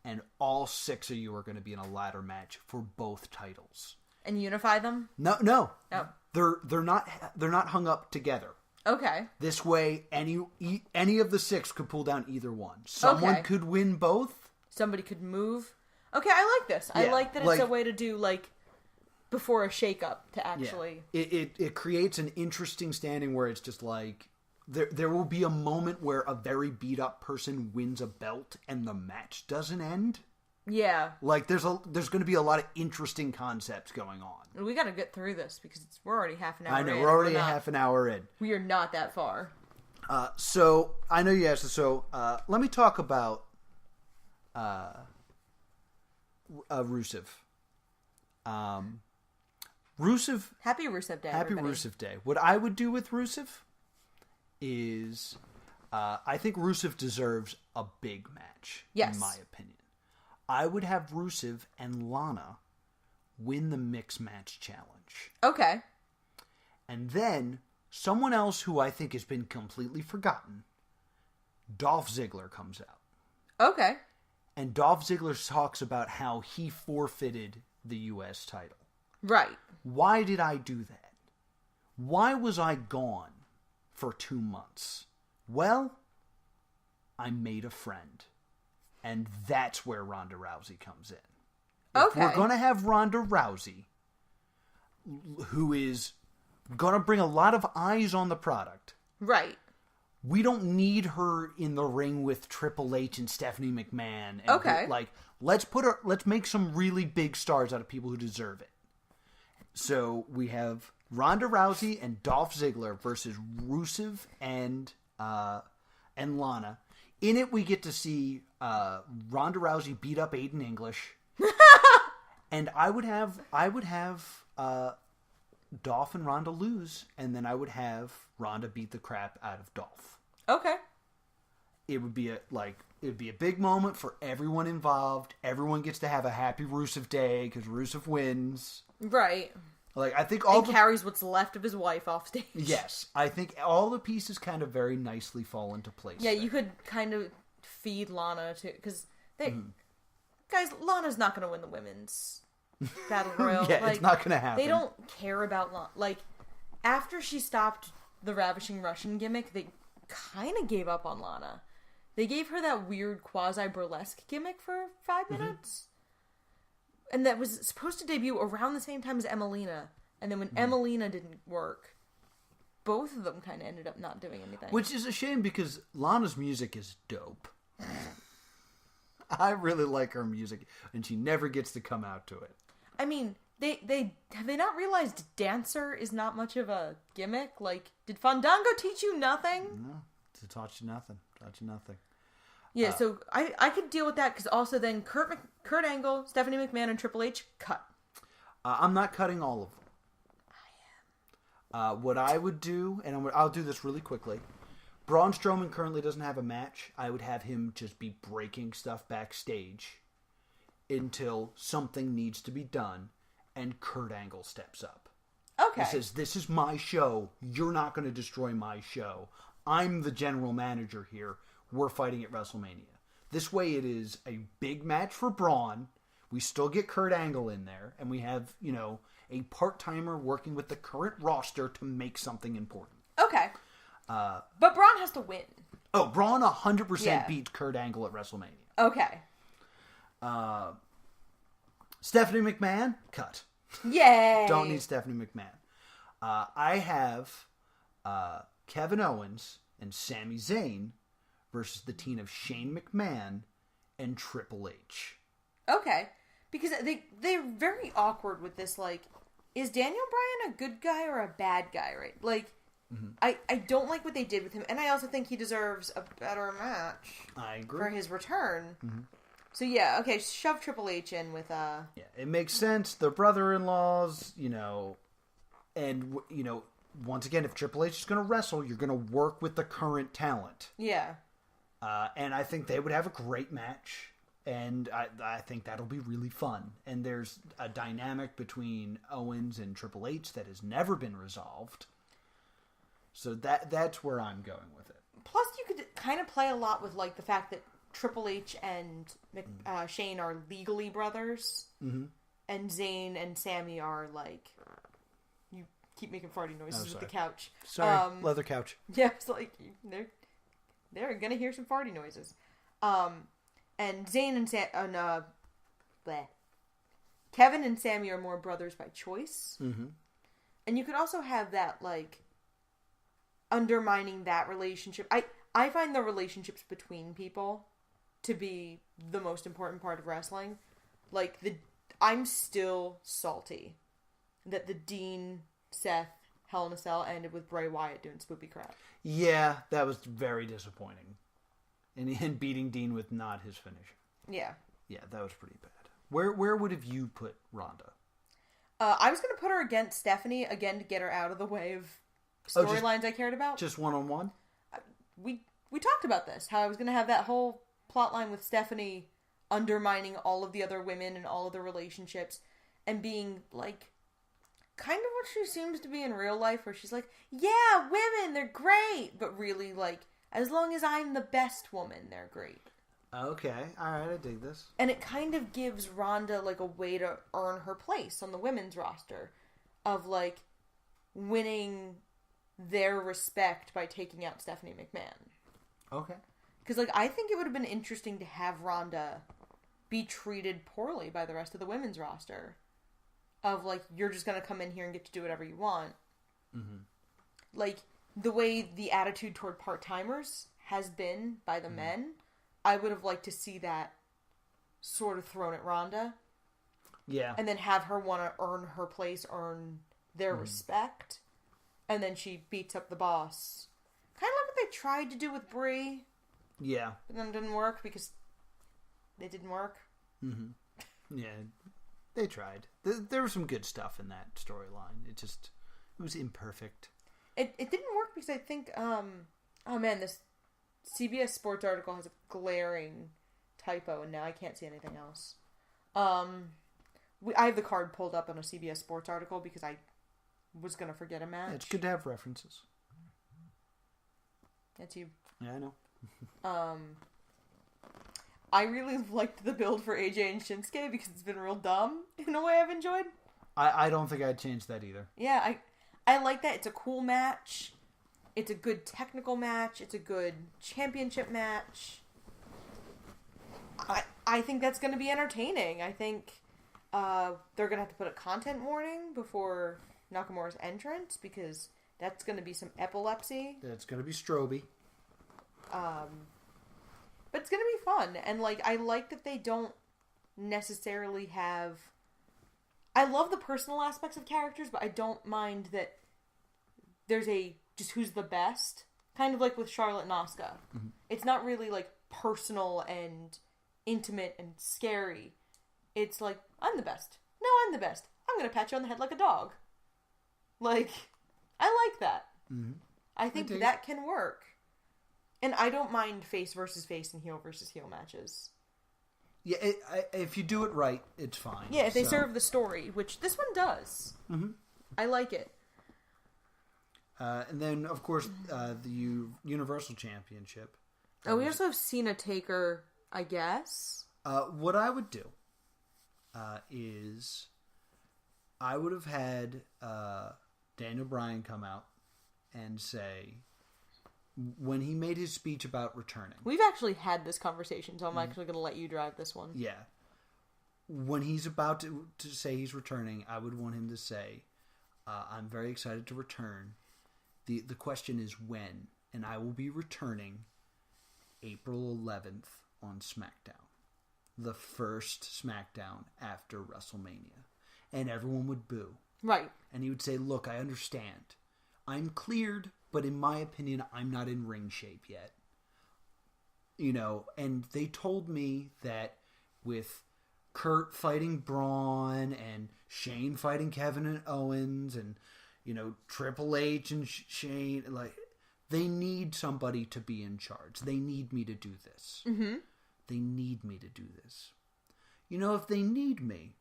And all 6 of you are going to be in a ladder match for both titles. And unify them? No. Oh. They're not hung up together. Okay. This way, any of the 6 could pull down either one. Someone could win both. Somebody could move. Okay, I like this. Yeah, I like that it's a way to do like before a shakeup to actually. Yeah. It creates an interesting standing where it's just like. There will be a moment where a very beat up person wins a belt and the match doesn't end. Yeah. Like there's going to be a lot of interesting concepts going on. We got to get through this because we're already half an hour in. I know, we're already half an hour in. We are not that far. So, I know you asked this, so let me talk about Rusev. Rusev. Happy Rusev Day, Happy everybody. Rusev Day. What I would do with Rusev is I think Rusev deserves a big match, in my opinion. I would have Rusev and Lana win the mixed match challenge. Okay. And then someone else who I think has been completely forgotten, Dolph Ziggler, comes out. Okay. And Dolph Ziggler talks about how he forfeited the U.S. title. Right. Why did I do that? Why was I gone for 2 months? Well, I made a friend. And that's where Ronda Rousey comes in. If we're going to have Ronda Rousey, who is going to bring a lot of eyes on the product. Right. We don't need her in the ring with Triple H and Stephanie McMahon. And let's make some really big stars out of people who deserve it. So we have Ronda Rousey and Dolph Ziggler versus Rusev and Lana. In it, we get to see Ronda Rousey beat up Aiden English, and I would have Dolph and Ronda lose, and then I would have Ronda beat the crap out of Dolph. Okay. It would be a big moment for everyone involved. Everyone gets to have a happy Rusev Day because Rusev wins. Right. Like I think carries what's left of his wife off stage. Yes, I think all the pieces kind of very nicely fall into place. Yeah, you could kind of feed Lana to because guys, Lana's not going to win the women's battle royal. Yeah, it's not gonna happen. They don't care about like after she stopped the Ravishing Russian gimmick, they kind of gave up on Lana. They gave her that weird quasi burlesque gimmick for 5 minutes, and that was supposed to debut around the same time as Emelina. And then when Emelina didn't work, both of them kind of ended up not doing anything. Which is a shame because Lana's music is dope. I really like her music, and she never gets to come out to it. I mean, they have they not realized Dancer is not much of a gimmick? Like, did Fandango teach you nothing? No, it taught you nothing. Taught you nothing. Yeah, so I could deal with that because also then Kurt Angle, Stephanie McMahon, and Triple H cut. I'm not cutting all of them. What I would do, and I'll do this really quickly. Braun Strowman currently doesn't have a match. I would have him just be breaking stuff backstage until something needs to be done, and Kurt Angle steps up. Okay. He says, "This is my show. You're not going to destroy my show. I'm the general manager here. We're fighting at WrestleMania." This way it is a big match for Braun. We still get Kurt Angle in there, and we have, a part-timer working with the current roster to make something important. Okay. But Braun has to win. Oh, Braun 100% beats Kurt Angle at WrestleMania. Okay. Stephanie McMahon, cut. Yay! Don't need Stephanie McMahon. I have Kevin Owens and Sami Zayn versus the team of Shane McMahon and Triple H. Okay. Because they're very awkward with this, like, is Daniel Bryan a good guy or a bad guy, right? Like, I don't like what they did with him, and I also think he deserves a better match. I agree. For his return. So, yeah, okay, shove Triple H in with, Yeah, it makes sense. They're brother-in-laws, and, once again, if Triple H is going to wrestle, you're going to work with the current talent. Yeah. And I think they would have a great match. And I think that'll be really fun. And there's a dynamic between Owens and Triple H that has never been resolved. So that's where I'm going with it. Plus, you could kind of play a lot with, like, the fact that Triple H and Shane are legally brothers. And Zayn and Sammy are, like... You keep making farty noises with the couch. Sorry, leather couch. Yeah, it's like, they're gonna hear some farty noises. And Zayn and Kevin and Sammy are more brothers by choice. And you could also have that, like, undermining that relationship. I find the relationships between people to be the most important part of wrestling. Like, I'm still salty that the Dean, Seth, Hell in a Cell ended with Bray Wyatt doing spoopy crap. Yeah, that was very disappointing. And beating Dean with not his finisher. Yeah. Yeah, that was pretty bad. Where would have you put Ronda? I was going to put her against Stephanie, again, to get her out of the way of storylines I cared about. Just one-on-one? We talked about this, how I was going to have that whole plot line with Stephanie undermining all of the other women and all of the relationships and being, like, kind of what she seems to be in real life, where she's like, yeah, women, they're great, but really, like, as long as I'm the best woman, they're great. Okay, alright, I dig this. And it kind of gives Ronda, like, a way to earn her place on the women's roster. Of, like, winning their respect by taking out Stephanie McMahon. Okay. Because, like, I think it would have been interesting to have Ronda be treated poorly by the rest of the women's roster. Of, like, you're just going to come in here and get to do whatever you want. Like, the way the attitude toward part-timers has been by the men, I would have liked to see that sort of thrown at Ronda. Yeah. And then have her want to earn her place, earn their respect. And then she beats up the boss. Kind of like what they tried to do with Brie. Yeah. But then it didn't work because it didn't work. Yeah. They tried. There was some good stuff in that storyline. It was imperfect. It didn't work because I think, oh man, this CBS Sports article has a glaring typo, and now I can't see anything else. I have the card pulled up on a CBS Sports article because I was going to forget a match. Yeah, it's good to have references. That's you. Yeah, I know. I really liked the build for AJ and Shinsuke because it's been real dumb in a way I've enjoyed. I don't think I'd change that either. Yeah, I like that. It's a cool match. It's a good technical match. It's a good championship match. I think that's going to be entertaining. I think they're going to have to put a content warning before Nakamura's entrance because that's going to be some epilepsy. It's going to be Stroby. But it's going to be fun. And, like, I like that they don't necessarily have... I love the personal aspects of characters, but I don't mind that there's just who's the best. Kind of like with Charlotte and Asuka. Mm-hmm. It's not really, like, personal and intimate and scary. It's like, I'm the best. No, I'm the best. I'm going to pat you on the head like a dog. Like, I like that. Mm-hmm. I think that can work. And I don't mind face versus face and heel versus heel matches. Yeah, if you do it right, it's fine. Yeah, if they serve the story, which this one does. Mm-hmm. I like it. And then, of course, the Universal Championship. We also have Cena Taker, I guess. What I would do is I would have had Daniel Bryan come out and say, when he made his speech about returning. We've actually had this conversation, so I'm actually going to let you drive this one. Yeah. When he's about to say he's returning, I would want him to say, I'm very excited to return. The question is when, and I will be returning April 11th on SmackDown. The first SmackDown after WrestleMania. And everyone would boo. Right. And he would say, look, I understand. I'm cleared, but in my opinion, I'm not in ring shape yet. You know, and they told me that with Kurt fighting Braun and Shane fighting Kevin and Owens and, you know, Triple H and Shane, like, they need somebody to be in charge. They need me to do this. Mm-hmm. They need me to do this. You know, if they need me,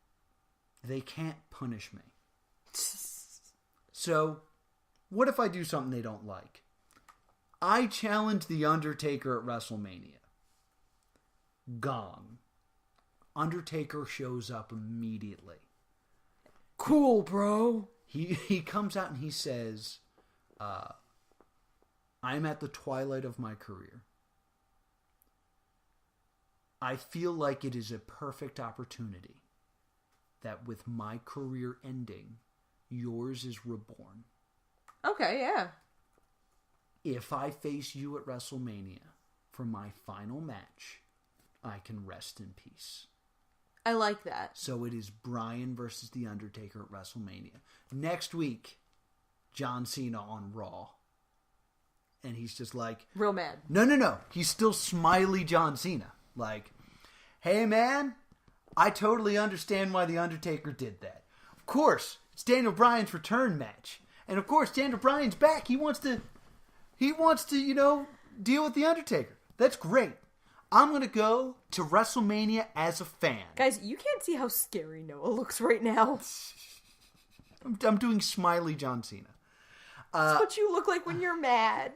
they can't punish me. So, what if I do something they don't like? I challenge The Undertaker at WrestleMania. Gong. Undertaker shows up immediately. Cool, bro. He comes out and he says, I'm at the twilight of my career. I feel like it is a perfect opportunity that with my career ending, yours is reborn. Okay, yeah. If I face you at WrestleMania for my final match, I can rest in peace. I like that. So it is Bryan versus The Undertaker at WrestleMania. Next week, John Cena on Raw. And he's just like... real mad. No. He's still smiley John Cena. Like, hey man, I totally understand why The Undertaker did that. Of course, it's Daniel Bryan's return match. And of course, Daniel Bryan's back. He wants to, you know, deal with The Undertaker. That's great. I'm going to go to WrestleMania as a fan. Guys, you can't see how scary Noah looks right now. I'm doing smiley John Cena. That's what you look like when you're mad.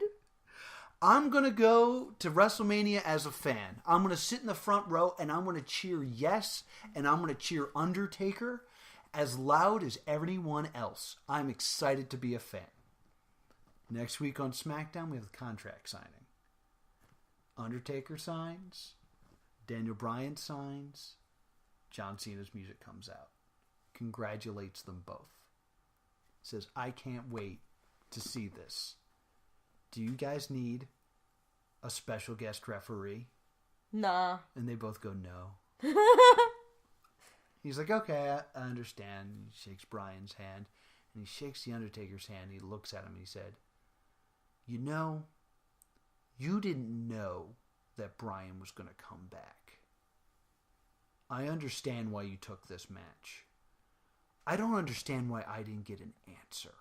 I'm going to go to WrestleMania as a fan. I'm going to sit in the front row and I'm going to cheer yes and I'm going to cheer Undertaker as loud as anyone else. I'm excited to be a fan. Next week on SmackDown, we have the contract signing. Undertaker signs. Daniel Bryan signs. John Cena's music comes out. Congratulates them both. Says, I can't wait to see this. Do you guys need a special guest referee? Nah. And they both go, no. He's like, okay, I understand. He shakes Bryan's hand. And he shakes The Undertaker's hand. He looks at him and he said, you know, you didn't know that Bryan was going to come back. I understand why you took this match. I don't understand why I didn't get an answer.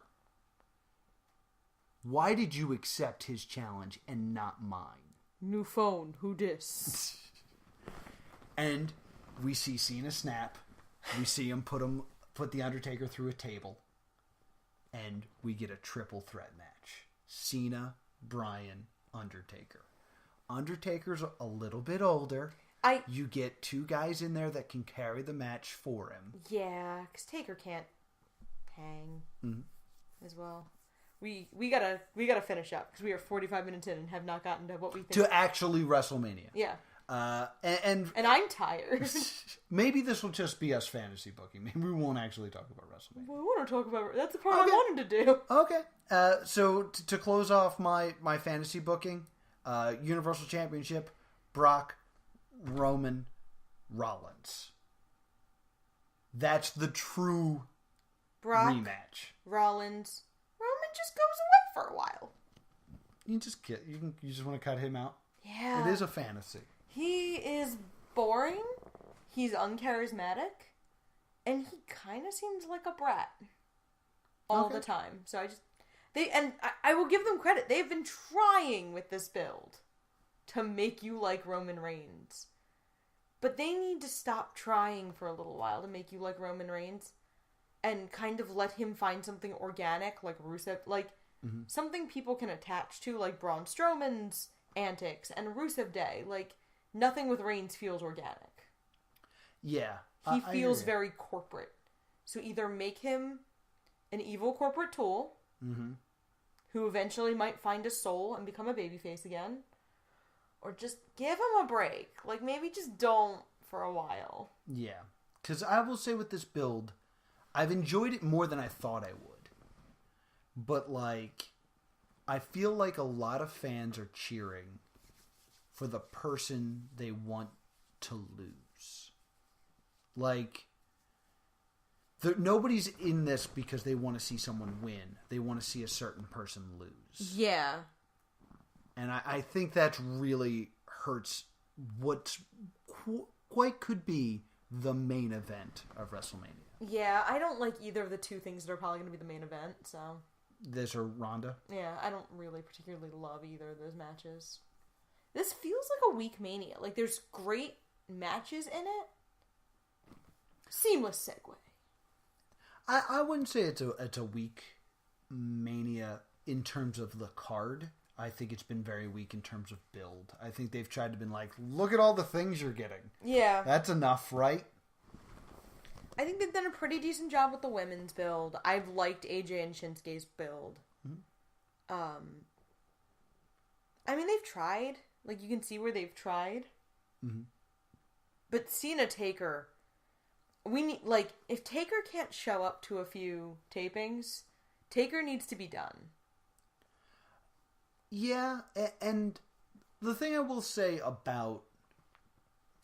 Why did you accept his challenge and not mine? New phone, who dis? And we see Cena snap. We see him put The Undertaker through a table. And we get a triple threat match. Cena, Bryan, Undertaker. Undertaker's a little bit older. You get 2 guys in there that can carry the match for him. Yeah, because Taker can't hang as well. We gotta finish up because we are 45 minutes in and have not gotten to what we think to actually WrestleMania. Yeah. And I'm tired. Maybe this will just be us fantasy booking. Maybe we won't actually talk about WrestleMania. We want to talk about that's the part I wanted to do. Okay. So to close off my fantasy booking, Universal Championship, Brock, Roman, Rollins. That's the true Brock, rematch. Rollins, Roman just goes away for a while. You just want to cut him out. Yeah, it is a fantasy. He is boring. He's uncharismatic, and he kind of seems like a brat all the time. So I will give them credit. They've been trying with this build to make you like Roman Reigns, but they need to stop trying for a little while to make you like Roman Reigns, and kind of let him find something organic like Rusev, like something people can attach to, like Braun Strowman's antics and Rusev Day. Like nothing with Reigns feels organic. Yeah, he feels very corporate. So either make him an evil corporate tool, who eventually might find a soul and become a babyface again, or just give him a break. Like maybe just don't for a while. Yeah, because I will say with this build, I've enjoyed it more than I thought I would. But like, I feel like a lot of fans are cheering for the person they want to lose. Like, nobody's in this because they want to see someone win. They want to see a certain person lose. Yeah. And I think that really hurts what quite could be the main event of WrestleMania. Yeah, I don't like either of the two things that are probably going to be the main event, so... This or Ronda? Yeah, I don't really particularly love either of those matches. This feels like a weak Mania. Like, there's great matches in it. Seamless segue. I wouldn't say it's a weak Mania in terms of the card. I think it's been very weak in terms of build. I think they've tried to be like, look at all the things you're getting. Yeah. That's enough, right? I think they've done a pretty decent job with the women's build. I've liked AJ and Shinsuke's build. I mean, they've tried. Like, you can see where they've tried. But Cena Taker, we need, like, if Taker can't show up to a few tapings, Taker needs to be done. Yeah, and the thing I will say about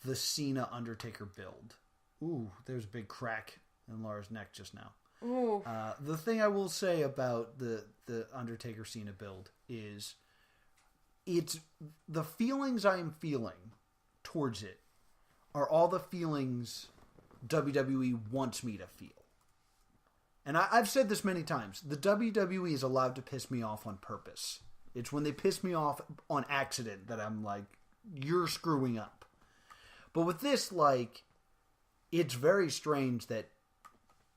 the Cena Undertaker build... Ooh, there's a big crack in Laura's neck just now. Ooh. The thing I will say about the Undertaker Cena build is it's the feelings I am feeling towards it are all the feelings WWE wants me to feel. And I've said this many times. The WWE is allowed to piss me off on purpose. It's when they piss me off on accident that I'm like, you're screwing up. But with this, like... It's very strange that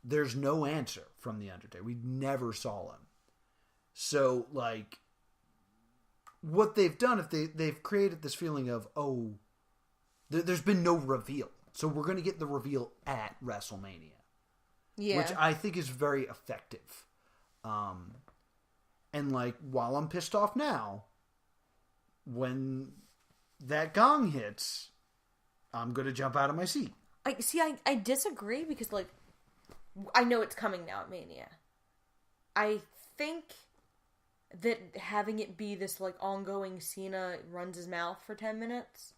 there's no answer from The Undertaker. We never saw him. So, like, what they've done, if they've created this feeling of, oh, there's been no reveal. So we're going to get the reveal at WrestleMania. Yeah. Which I think is very effective. And, like, while I'm pissed off now, when that gong hits, I'm going to jump out of my seat. I disagree because, like, I know it's coming now at Mania. I think that having it be this, like, ongoing Cena runs his mouth for 10 minutes,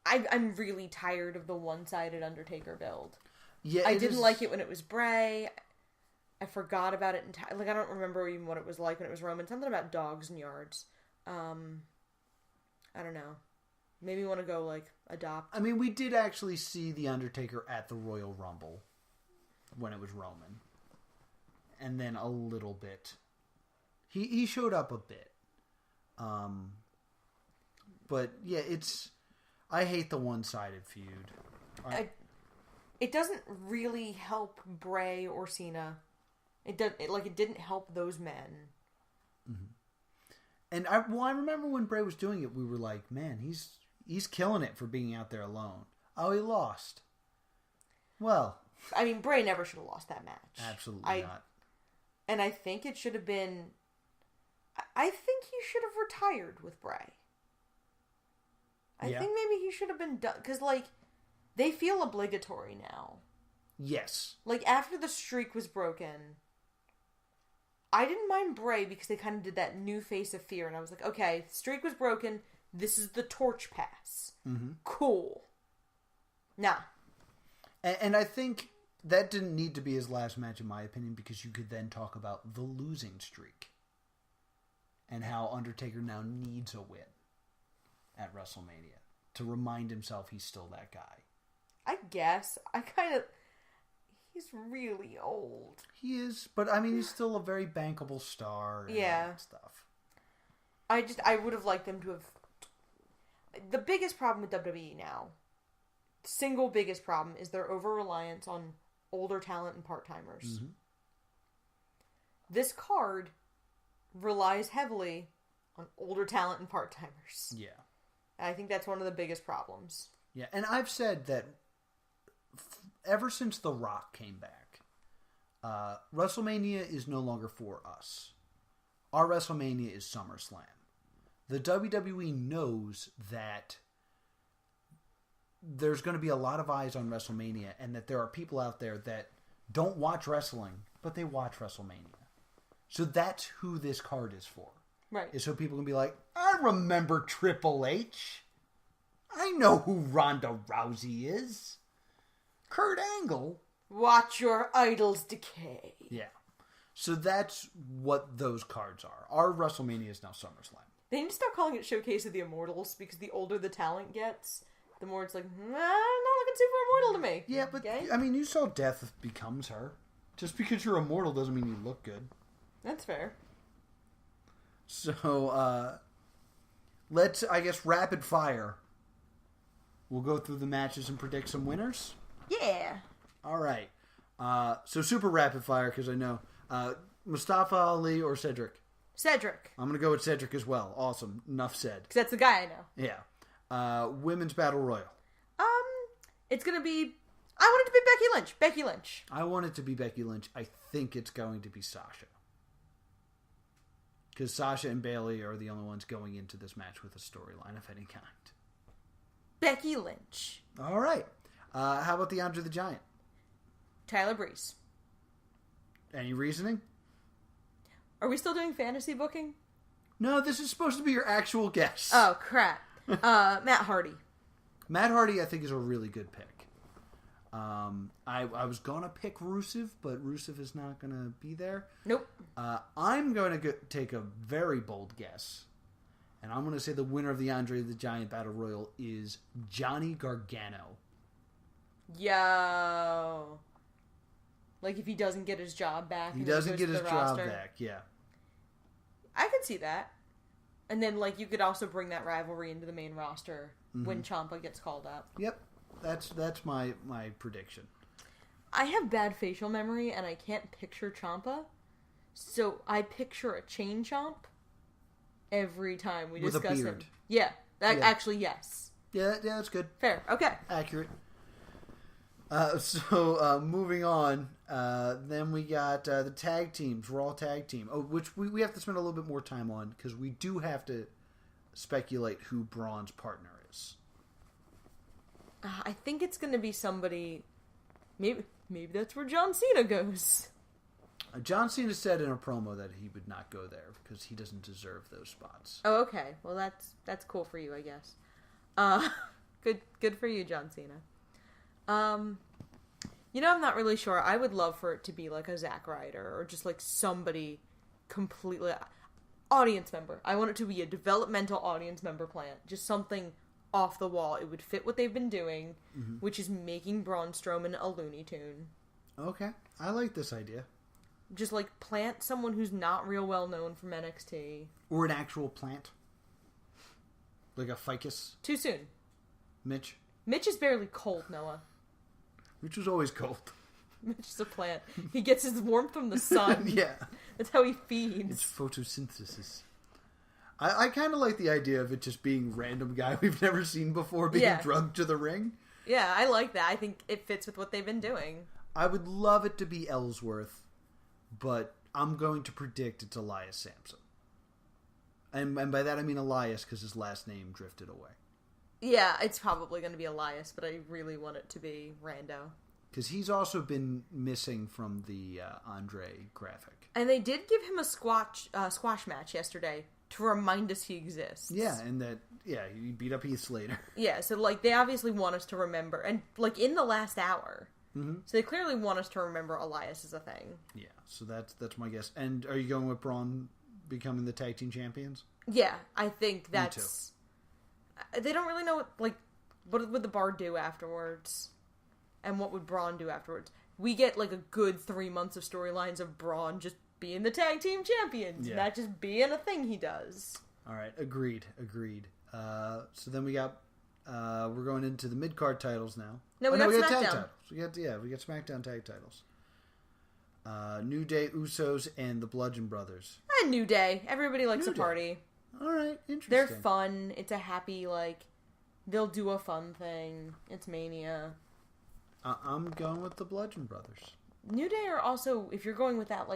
I'm really tired of the one-sided Undertaker build. Yeah, I didn't like it when it was Bray. I forgot about it entirely. Like, I don't remember even what it was like when it was Roman. Something about dogs and yards. I don't know. Maybe you want to go, like, adopt. I mean, we did actually see The Undertaker at the Royal Rumble when it was Roman. And then a little bit. He showed up a bit. But, yeah, it's... I hate the one-sided feud. It doesn't really help Bray or Cena. It didn't help those men. Mm-hmm. And I remember when Bray was doing it, we were like, man, he's He's killing it for being out there alone. Oh, he lost. Well, I mean, Bray never should have lost that match. Absolutely not. And I think it should have been... I think he should have retired with Bray. I think maybe he should have been done. Because, like, they feel obligatory now. Yes. Like, after the streak was broken, I didn't mind Bray because they kind of did that new face of fear. And I was like, okay, the streak was broken. This is the torch pass. Mm-hmm. Cool. Nah. And I think that didn't need to be his last match, in my opinion, because you could then talk about the losing streak. And how Undertaker now needs a win at WrestleMania to remind himself he's still that guy. I guess. He's really old. He is, but I mean, he's still a very bankable star and all that stuff. I would have liked them to have... The biggest problem with WWE now, single biggest problem, is their over-reliance on older talent and part-timers. Mm-hmm. This card relies heavily on older talent and part-timers. Yeah. And I think that's one of the biggest problems. Yeah, and I've said that ever since The Rock came back, WrestleMania is no longer for us. Our WrestleMania is SummerSlam. The WWE knows that there's going to be a lot of eyes on WrestleMania and that there are people out there that don't watch wrestling, but they watch WrestleMania. So that's who this card is for. Right. Is so people can be like, I remember Triple H. I know who Ronda Rousey is. Kurt Angle. Watch your idols decay. Yeah. So that's what those cards are. Our WrestleMania is now SummerSlam. They need to stop calling it Showcase of the Immortals, because the older the talent gets, the more it's like, not looking super immortal to me. Yeah, but, okay? I mean, you saw Death Becomes Her. Just because you're immortal doesn't mean you look good. That's fair. So, let's, I guess, rapid fire. We'll go through the matches and predict some winners. Yeah. All right. So super rapid fire, because I know Mustafa Ali or Cedric. Cedric. I'm going to go with Cedric as well. Awesome. Enough said. Because that's the guy I know. Yeah. Women's Battle Royal. It's going to be... I want it to be Becky Lynch. Becky Lynch. I want it to be Becky Lynch. I think it's going to be Sasha. Because Sasha and Bayley are the only ones going into this match with a storyline of any kind. Becky Lynch. All right. How about the Andre the Giant? Tyler Breeze. Any reasoning? Are we still doing fantasy booking? No, this is supposed to be your actual guess. Oh, crap. Matt Hardy. Matt Hardy, I think, is a really good pick. I was going to pick Rusev, but Rusev is not going to be there. Nope. I'm going to take a very bold guess. And I'm going to say the winner of the Andre the Giant Battle Royal is Johnny Gargano. Yo. Like if he doesn't get his job back. He doesn't get his job back, yeah. I could see that. And then like you could also bring that rivalry into the main roster when Ciampa gets called up. Yep. That's my prediction. I have bad facial memory and I can't picture Ciampa. So I picture a chain chomp every time we with discuss a beard. him. Yeah. Actually, yes. Yeah, that's good. Fair. Okay. Accurate. So moving on, then we got the tag teams, Raw tag team, which we have to spend a little bit more time on because we do have to speculate who Braun's partner is. I think it's going to be somebody. Maybe that's where John Cena goes. John Cena said in a promo that he would not go there because he doesn't deserve those spots. Oh, okay. Well, that's cool for you, I guess. Good for you, John Cena. I'm not really sure. I would love for it to be like a Zack Ryder or just like somebody completely audience member. I want it to be a developmental audience member plan. Just something off the wall. It would fit what they've been doing, which is making Braun Strowman a Looney Tune. Okay. I like this idea. Just like plant someone who's not real well known from NXT. Or an actual plant. Like a ficus. Too soon. Mitch is barely cold, Noah. Mitch was always cold. Mitch is a plant. He gets his warmth from the sun. Yeah. That's how he feeds. It's photosynthesis. I kind of like the idea of it just being random guy we've never seen before being drugged to the ring. Yeah, I like that. I think it fits with what they've been doing. I would love it to be Ellsworth, but I'm going to predict it's Elias Sampson. And by that I mean Elias because his last name drifted away. Yeah, it's probably going to be Elias, but I really want it to be Rando. Because he's also been missing from the Andre graphic. And they did give him a squash match yesterday to remind us he exists. Yeah, and he beat up Heath Slater. Yeah, so, like, they obviously want us to remember. And, like, in the last hour. Mm-hmm. So they clearly want us to remember Elias as a thing. Yeah, so that's my guess. And are you going with Braun becoming the tag team champions? Yeah, I think that's... Me too. They don't really know, what would the Bar do afterwards? And what would Braun do afterwards? We get, like, a good 3 months of storylines of Braun just being the tag team champions. Yeah. Not just being a thing he does. All right, agreed. So then we got... we're going into the mid-card titles now. No, we got SmackDown. Tag titles. We got SmackDown tag titles. New Day, Usos, and the Bludgeon Brothers. And New Day. Everybody likes a party. All right, interesting. They're fun. It's a happy, they'll do a fun thing. It's Mania. I'm going with the Bludgeon Brothers. New Day are also, if you're going with that,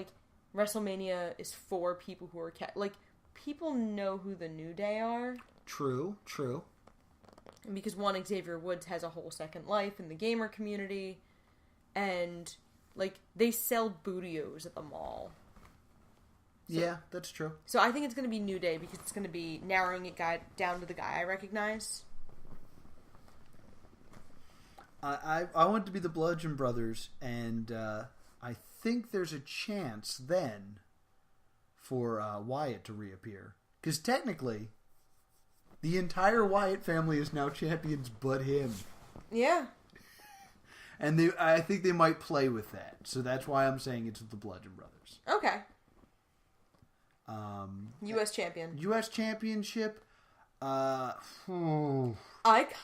WrestleMania is for people who are... people know who the New Day are. True. Because one, Xavier Woods has a whole second life in the gamer community. And, they sell bootios at the mall. So, yeah, that's true. So I think it's going to be New Day because it's going to be narrowing it down to the guy I recognize. I want it to be the Bludgeon Brothers, and I think there's a chance then for Wyatt to reappear. Because technically, the entire Wyatt family is now champions but him. Yeah. And I think they might play with that. So that's why I'm saying it's the Bludgeon Brothers. Okay. U.S. champion. U.S. championship. I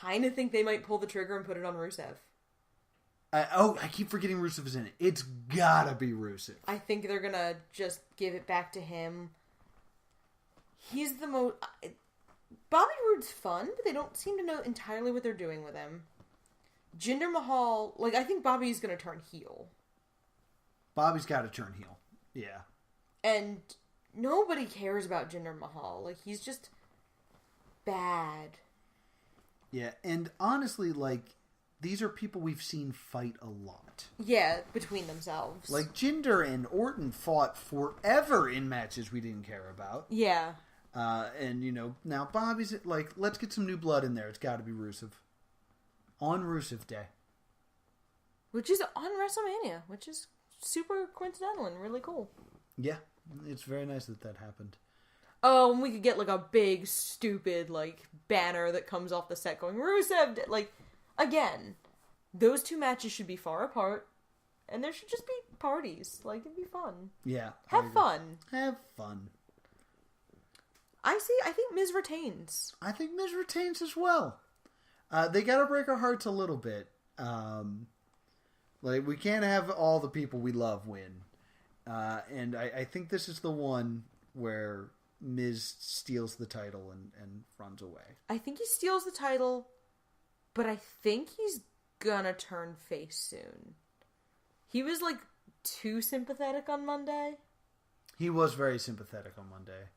kind of think they might pull the trigger and put it on Rusev. I keep forgetting Rusev is in it. It's gotta be Rusev. I think they're gonna just give it back to him. He's the most... Bobby Roode's fun, but they don't seem to know entirely what they're doing with him. Jinder Mahal... I think Bobby's gonna turn heel. Bobby's gotta turn heel. Yeah. And nobody cares about Jinder Mahal. He's just bad. Yeah, and honestly, these are people we've seen fight a lot. Yeah, between themselves. Jinder and Orton fought forever in matches we didn't care about. Yeah. And, now Bobby's, let's get some new blood in there. It's got to be Rusev. On Rusev Day. Which is on WrestleMania, which is super coincidental and really cool. Yeah, it's very nice that happened. Oh, and we could get, a big, stupid, banner that comes off the set going, Rusev! Again, those two matches should be far apart, and there should just be parties. It'd be fun. Yeah. Have fun. Have fun. I think Miz retains. I think Miz retains as well. They gotta break our hearts a little bit. We can't have all the people we love win. And I think this is the one where Miz steals the title and runs away. I think he steals the title, but I think he's gonna turn face soon. He was, too sympathetic on Monday. He was very sympathetic on Monday.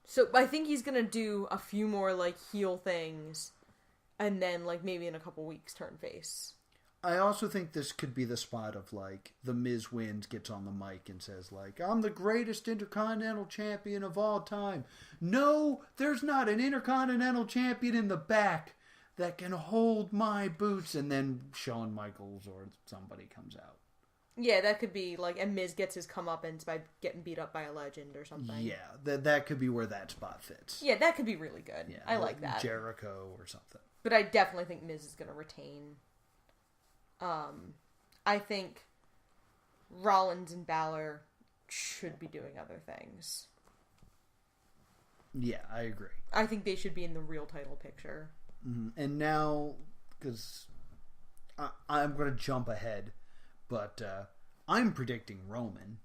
So I think he's gonna do a few more, heel things, and then, maybe in a couple weeks turn face. I also think this could be the spot of, the Miz wins, gets on the mic and says, I'm the greatest Intercontinental Champion of all time. No, there's not an Intercontinental Champion in the back that can hold my boots. And then Shawn Michaels or somebody comes out. Yeah, that could be, and Miz gets his comeuppance by getting beat up by a legend or something. Yeah, that could be where that spot fits. Yeah, that could be really good. Yeah, I like that. Jericho or something. But I definitely think Miz is going to retain. I think Rollins and Balor should be doing other things. Yeah, I agree. I think they should be in the real title picture. Mm-hmm. And now, because I'm going to jump ahead, but I'm predicting Roman.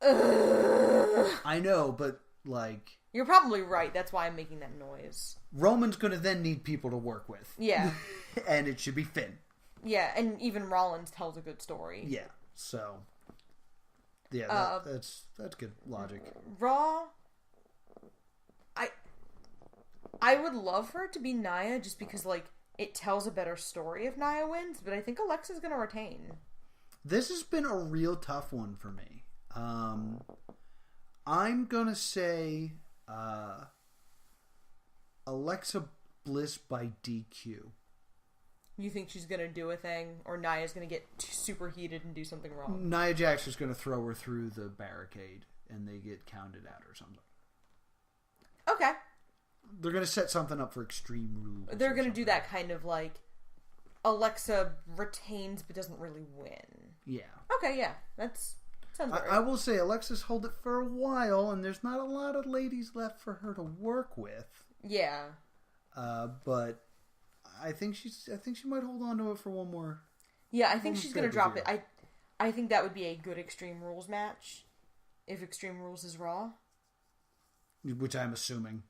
I know, but like... You're probably right. That's why I'm making that noise. Roman's going to then need people to work with. Yeah. And it should be Finn. Yeah, and even Rollins tells a good story. Yeah, so... Yeah, that's good logic. Raw... I would love for it to be Nia just because, like, it tells a better story if Nia wins, but I think Alexa's going to retain. This has been a real tough one for me. I'm going to say Alexa Bliss by DQ. You think she's going to do a thing, or Nia's going to get super heated and do something wrong? Nia Jax is going to throw her through the barricade, and they get counted out or something. Okay. They're going to set something up for Extreme Rules. They're going to do that kind of like Alexa retains but doesn't really win. Yeah. Okay, yeah. Sounds right. I will say Alexa's held it for a while, and there's not a lot of ladies left for her to work with. Yeah. But I think she might hold on to it for one more. Yeah, I think she's going to drop it. I think that would be a good Extreme Rules match if Extreme Rules is Raw. Which I'm assuming.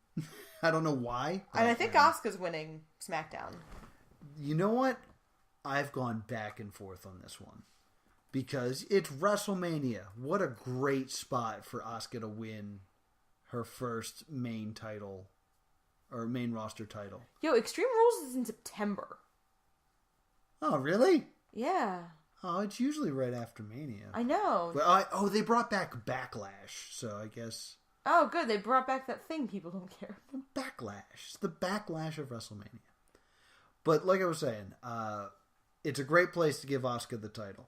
I don't know why. And I think Asuka's winning SmackDown. You know what? I've gone back and forth on this one. Because it's WrestleMania. What a great spot for Asuka to win her first main title. Or main roster title. Yo, Extreme Rules is in September. Oh, really? Yeah. Oh, it's usually right after Mania. I know. But they brought back Backlash, so I guess... Oh, good. They brought back that thing people don't care. Backlash. It's the backlash of WrestleMania. But like I was saying, it's a great place to give Asuka the title.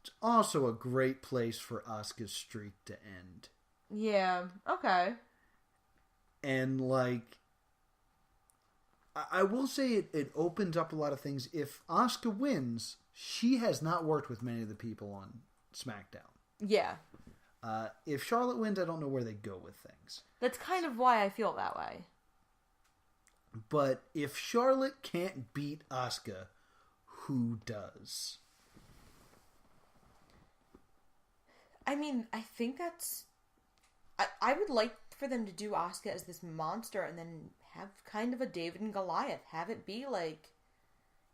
It's also a great place for Asuka's streak to end. Yeah. Okay. And like, I will say it opens up a lot of things. If Asuka wins, she has not worked with many of the people on SmackDown. Yeah. If Charlotte wins, I don't know where they go with things. That's kind of why I feel that way. But if Charlotte can't beat Asuka, who does? I mean, I think that's... I would like for them to do Asuka as this monster and then have kind of a David and Goliath. Have it be like,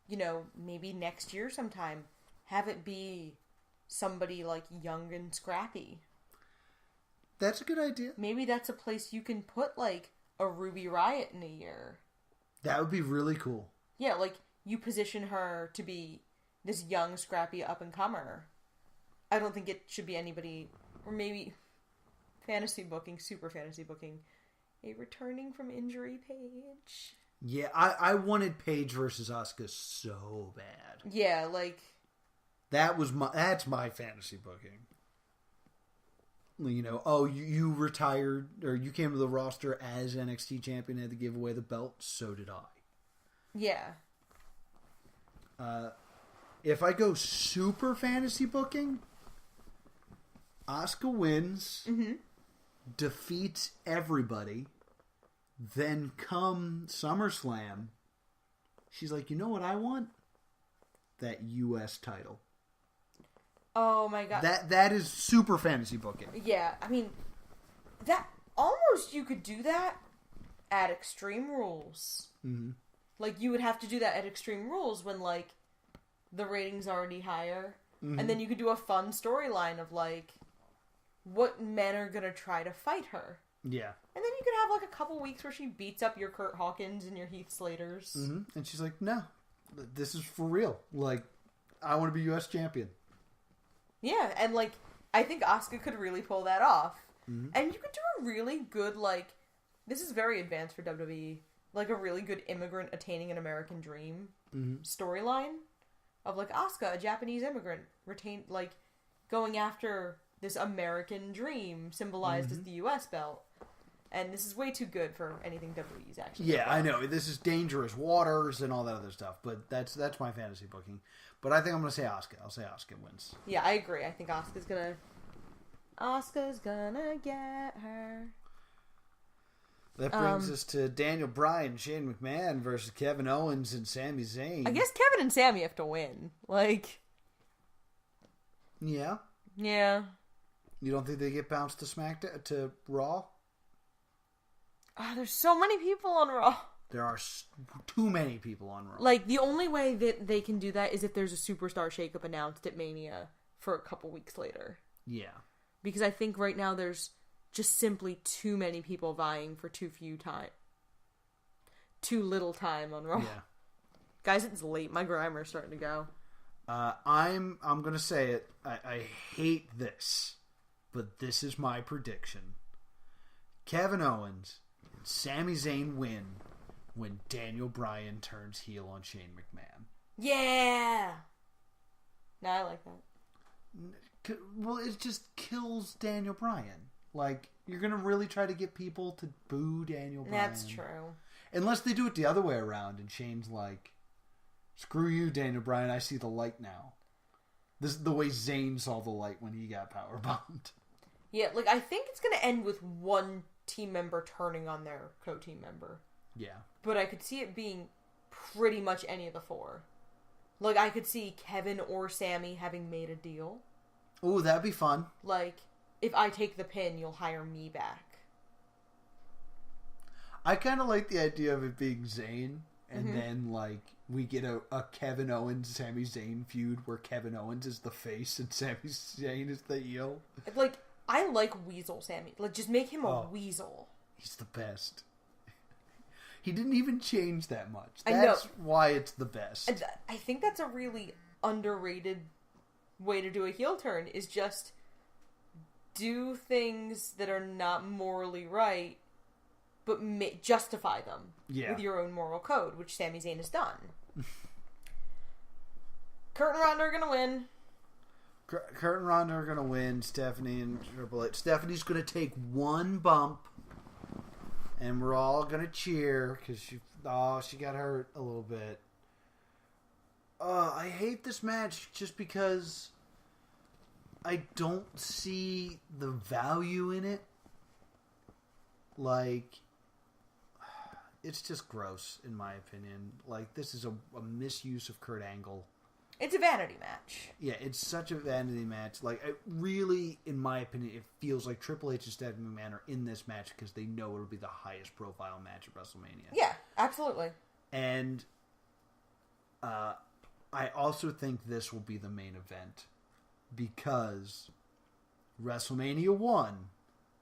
you know, maybe next year sometime. Have it be somebody like young and scrappy. That's a good idea. Maybe that's a place you can put like a Ruby Riott in a year. That would be really cool. Yeah, like you position her to be this young, scrappy up-and-comer. I don't think it should be anybody, or maybe fantasy booking, super fantasy booking, a returning from injury Paige. Yeah, I wanted Paige versus Asuka so bad. Yeah, like... That's my fantasy booking. You know, you retired, or you came to the roster as NXT champion and had to give away the belt. So did I. Yeah. If I go super fantasy booking, Asuka wins, defeats everybody, then come SummerSlam, she's like, you know what I want? That U.S. title. Oh my god. That is super fantasy booking. Yeah, I mean, that almost you could do that at Extreme Rules. Mm-hmm. Like, you would have to do that at Extreme Rules when, like, the rating's already higher. Mm-hmm. And then you could do a fun storyline of, like, what men are going to try to fight her. Yeah. And then you could have, like, a couple weeks where she beats up your Kurt Hawkins and your Heath Slaters. Mm-hmm. And she's like, no, this is for real. Like, I want to be U.S. champion. Yeah, and, like, I think Asuka could really pull that off. Mm-hmm. And you could do a really good, like, this is very advanced for WWE, like a really good immigrant attaining an American dream storyline of, like, Asuka, a Japanese immigrant, like, going after this American dream symbolized as the U.S. belt. And this is way too good for anything WWE's actually. Yeah, I know. This is dangerous waters and all that other stuff, but that's my fantasy booking. But I think I'm going to say Asuka. I'll say Asuka wins. Yeah, I agree. I think Asuka's gonna get her. That brings us to Daniel Bryan, Shane McMahon versus Kevin Owens and Sami Zayn. I guess Kevin and Sami have to win. Like... Yeah. Yeah. You don't think they get bounced to SmackDown to Raw? There's so many people on Raw. There are too many people on Raw. Like, the only way that they can do that is if there's a superstar shakeup announced at Mania for a couple weeks later. Yeah. Because I think right now there's just simply too many people vying for too little time on Raw. Yeah. Guys, it's late. My Grimer's starting to go. I'm gonna say it. I hate this, but this is my prediction. Kevin Owens and Sami Zayn win when Daniel Bryan turns heel on Shane McMahon. Yeah! No, I like that. Well, it just kills Daniel Bryan. Like, you're gonna really try to get people to boo Daniel Bryan. That's true. Unless they do it the other way around and Shane's like, screw you, Daniel Bryan, I see the light now. This is the way Zayn saw the light when he got powerbombed. Yeah, like, I think it's gonna end with one team member turning on their co-team member. Yeah. But I could see it being pretty much any of the four. Like, I could see Kevin or Sammy having made a deal. Ooh, that'd be fun. Like, if I take the pin, you'll hire me back. I kind of like the idea of it being Zayn, and then, like, we get a Kevin Owens, Sami Zayn feud where Kevin Owens is the face and Sami Zayn is the heel. Like, I like Weasel Sammy. Like, just make him a weasel. He's the best. He didn't even change that much. I know. That's why it's the best. And I think that's a really underrated way to do a heel turn, is just do things that are not morally right, but justify them with your own moral code, which Sami Zayn has done. Kurt and Ronda are going to win. Kurt and Ronda are going to win. Stephanie and Triple H. Stephanie's going to take one bump, and we're all going to cheer because she got hurt a little bit. I hate this match just because I don't see the value in it. Like, it's just gross, in my opinion. Like, this is a misuse of Kurt Angle. It's a vanity match. Yeah, it's such a vanity match. Like, it really, in my opinion, it feels like Triple H and Stephanie McMahon are in this match because they know it'll be the highest profile match at WrestleMania. Yeah, absolutely. And I also think this will be the main event because WrestleMania 1,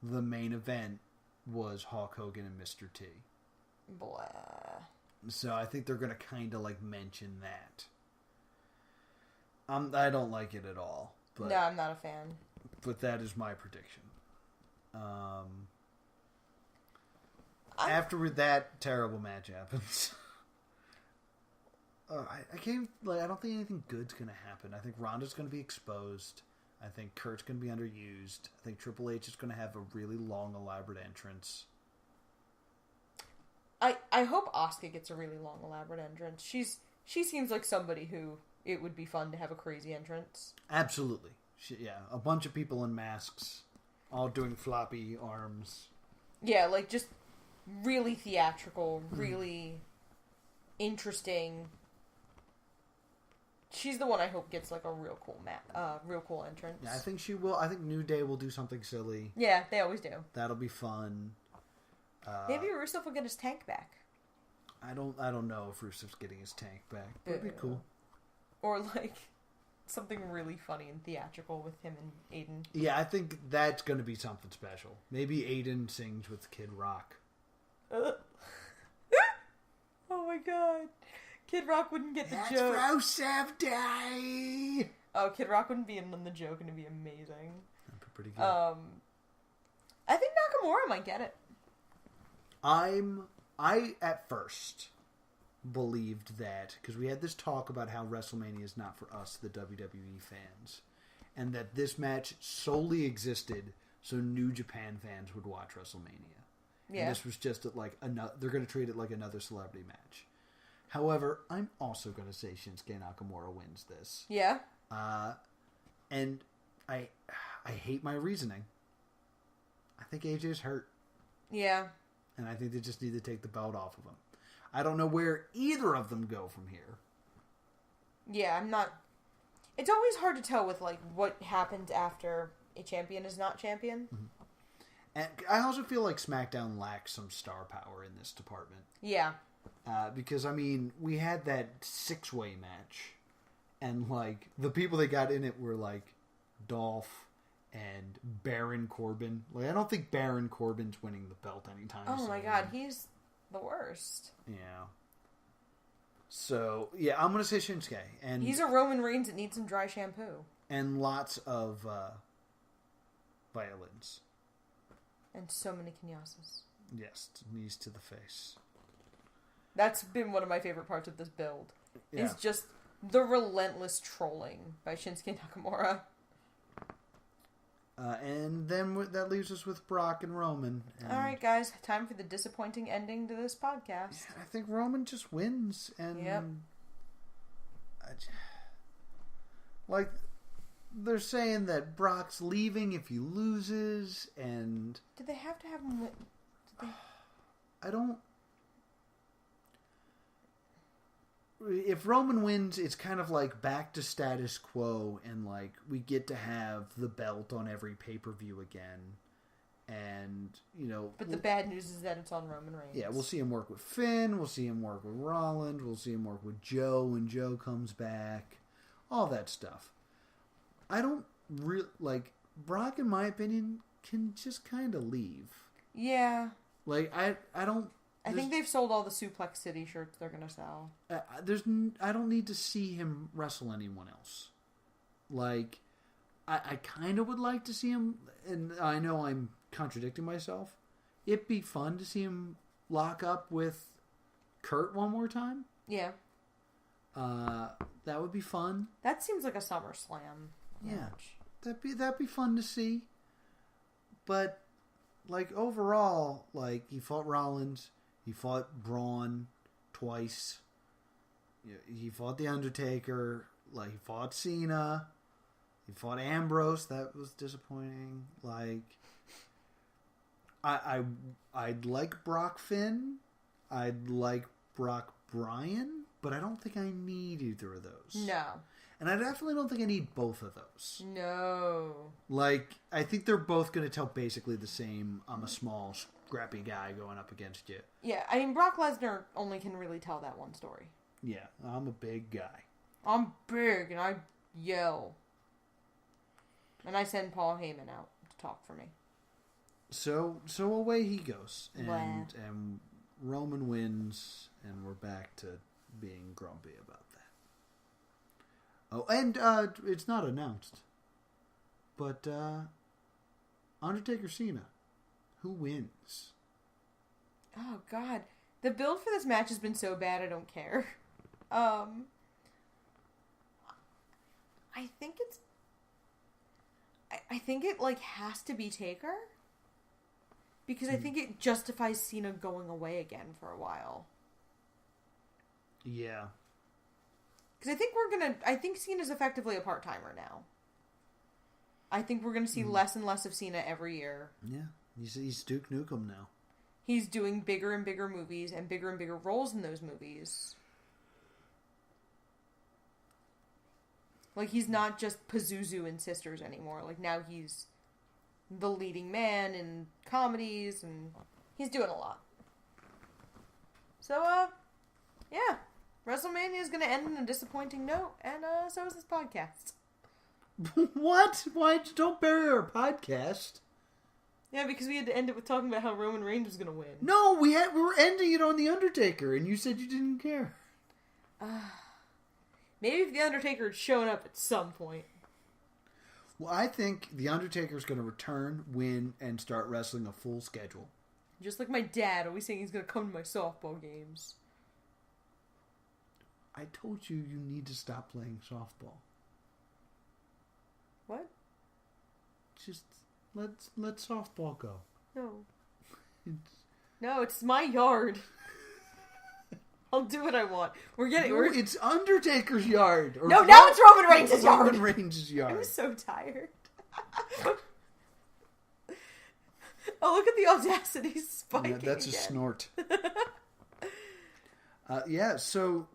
the main event was Hulk Hogan and Mr. T. Blah. So I think they're going to kind of like mention that. I don't like it at all. But, no, I'm not a fan. But that is my prediction. After that terrible match happens, I can't. Like, I don't think anything good's going to happen. I think Ronda's going to be exposed. I think Kurt's going to be underused. I think Triple H is going to have a really long, elaborate entrance. I hope Asuka gets a really long, elaborate entrance. She seems like somebody who it would be fun to have a crazy entrance. Absolutely. A bunch of people in masks, all doing floppy arms. Yeah, like just really theatrical, really interesting. She's the one I hope gets like a real cool entrance. Yeah, I think she will. I think New Day will do something silly. Yeah, they always do. That'll be fun. Maybe Rusev will get his tank back. I don't know if Rusev's getting his tank back. That'd be cool. Or like something really funny and theatrical with him and Aiden. Yeah, I think that's going to be something special. Maybe Aiden sings with Kid Rock. Oh my god. Kid Rock wouldn't get the joke. Rusev Day! Oh, Kid Rock wouldn't be in on the joke and it'd be amazing. That'd be pretty good. I think Nakamura might get it. I at first believed that, because we had this talk about how WrestleMania is not for us, the WWE fans, and that this match solely existed so New Japan fans would watch WrestleMania. Yeah. And this was just like they're going to treat it like another celebrity match. However, I'm also going to say Shinsuke Nakamura wins this. Yeah. And I hate my reasoning. I think AJ's hurt. Yeah. And I think they just need to take the belt off of him. I don't know where either of them go from here. Yeah, I'm not... It's always hard to tell with, like, what happens after a champion is not champion. Mm-hmm. And I also feel like SmackDown lacks some star power in this department. Yeah. Because, I mean, we had that 6-way match, and, like, the people that got in it were, like, Dolph and Baron Corbin. Like, I don't think Baron Corbin's winning the belt anytime soon. Oh my god, he's the worst. Yeah. So, yeah, I'm going to say Shinsuke. And he's a Roman Reigns that needs some dry shampoo. And lots of violins. And so many kinyasas. Yes, knees to the face. That's been one of my favorite parts of this build. Yeah. Is just the relentless trolling by Shinsuke Nakamura. And then that leaves us with Brock and Roman. And alright, guys. Time for the disappointing ending to this podcast. I think Roman just wins. And yep. Like, they're saying that Brock's leaving if he loses, and... Did they have to have him win? I don't... If Roman wins, it's kind of like back to status quo, and like we get to have the belt on every pay-per-view again, and you know. But the bad news is that it's on Roman Reigns. Yeah, we'll see him work with Finn. We'll see him work with Rollins. We'll see him work with Joe when Joe comes back. All that stuff. I don't like Brock. In my opinion, can just kind of leave. Yeah. Like I don't. I think they've sold all the Suplex City shirts they're going to sell. I don't need to see him wrestle anyone else. Like, I kind of would like to see him, and I know I'm contradicting myself. It'd be fun to see him lock up with Kurt one more time. Yeah. That would be fun. That seems like a SummerSlam match. That'd be fun to see. But, like, overall, like, he fought Rollins. He fought Braun twice. He fought The Undertaker. Like, he fought Cena. He fought Ambrose. That was disappointing. Like, I'd like Brock Finn. I'd like Brock Bryan. But I don't think I need either of those. No. And I definitely don't think I need both of those. No. Like, I think they're both going to tell basically the same, I'm a small, scrappy guy going up against you. Yeah, I mean, Brock Lesnar only can really tell that one story. Yeah, I'm a big guy. I'm big, and I yell. And I send Paul Heyman out to talk for me. So away he goes. And Roman wins, and we're back to being grumpy about that. Oh, and it's not announced. But Undertaker Cena, who wins? Oh God, the build for this match has been so bad I don't care. I think it's. I think it like has to be Taker. Because I think it justifies Cena going away again for a while. Yeah. Because I think Cena's effectively a part-timer now. I think we're gonna see less and less of Cena every year. Yeah. He's Duke Nukem now. He's doing bigger and bigger movies and bigger roles in those movies. Like, he's not just Pazuzu in Sisters anymore. Like, now he's the leading man in comedies, and he's doing a lot. So, yeah. WrestleMania is going to end on a disappointing note, and so is this podcast. What? Why? Don't bury our podcast. Yeah, because we had to end it with talking about how Roman Reigns was going to win. No, we were ending it on The Undertaker, and you said you didn't care. Maybe if The Undertaker had shown up at some point. Well, I think The Undertaker's going to return, win, and start wrestling a full schedule. Just like my dad always saying he's going to come to my softball games. I told you need to stop playing softball. What? Just let softball go. No. No, it's my yard. I'll do what I want. It's Undertaker's yard. No, now it's Roman Reigns' yard. Roman Reigns' yard. I'm so tired. Oh, look at the audacity spiking. Yeah, that's again. A snort. Yeah, so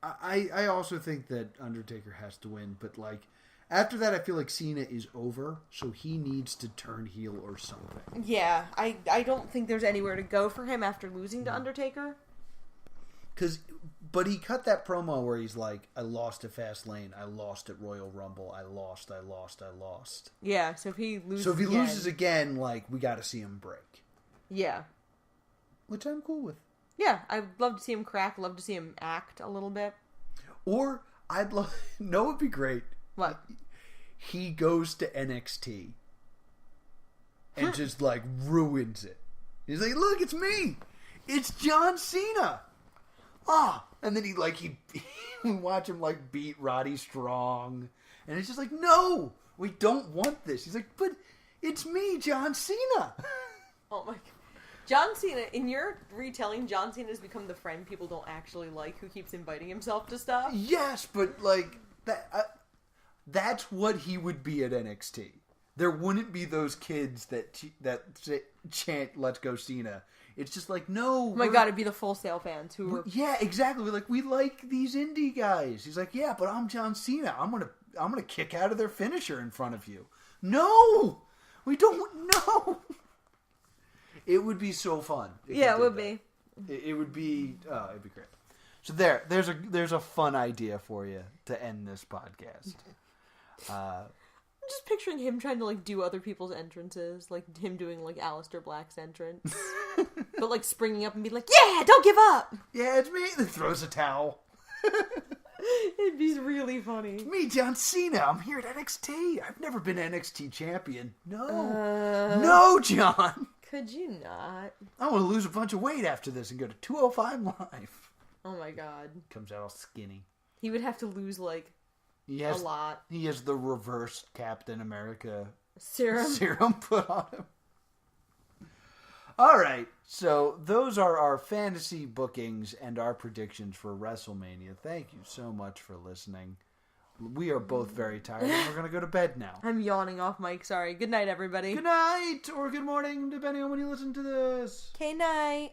I also think that Undertaker has to win, but like After that, I feel like Cena is over, so he needs to turn heel or something. Yeah, I don't think there's anywhere to go for him after losing to Undertaker. But he cut that promo where he's like, I lost at Fastlane, I lost at Royal Rumble, I lost. Yeah, so if he loses again, like, we got to see him break. Yeah. Which I'm cool with. Yeah, I'd love to see him crack, love to see him act a little bit. Or, I'd love... No, it'd be great. What? He goes to NXT and just, like, ruins it. He's like, look, it's me! It's John Cena! Ah! And then we watch him, like, beat Roddy Strong. And it's just like, no! We don't want this. He's like, but it's me, John Cena! Oh, my God. John Cena, in your retelling, John Cena has become the friend people don't actually like who keeps inviting himself to stuff. Yes, but, like, that's what he would be at NXT. There wouldn't be those kids that chant "Let's go Cena." It's just like, no. Oh my God, it'd be the Full Sail fans who were... Yeah, exactly. We like these indie guys. He's like, yeah, but I'm John Cena. I'm gonna kick out of their finisher in front of you. No, we don't. No. It would be so fun. Yeah, it would be. It would be. Oh, it'd be great. So there's a fun idea for you to end this podcast. I'm just picturing him trying to like do other people's entrances, like him doing like Aleister Black's entrance, but like springing up and being like, "Yeah, don't give up." Yeah, it's me. Then throws a towel. It'd be really funny. It's me, John Cena. I'm here at NXT. I've never been NXT champion. No, John. Could you not? I want to lose a bunch of weight after this and go to 205 Live. Oh my God. Comes out all skinny. He would have to lose like a lot. He has the reverse Captain America serum put on him. All right, so those are our fantasy bookings and our predictions for WrestleMania. Thank you so much for listening. We are both very tired, and we're going to go to bed now. I'm yawning off mic, sorry. Good night, everybody. Good night, or good morning, depending on when you listen to this. Okay, night.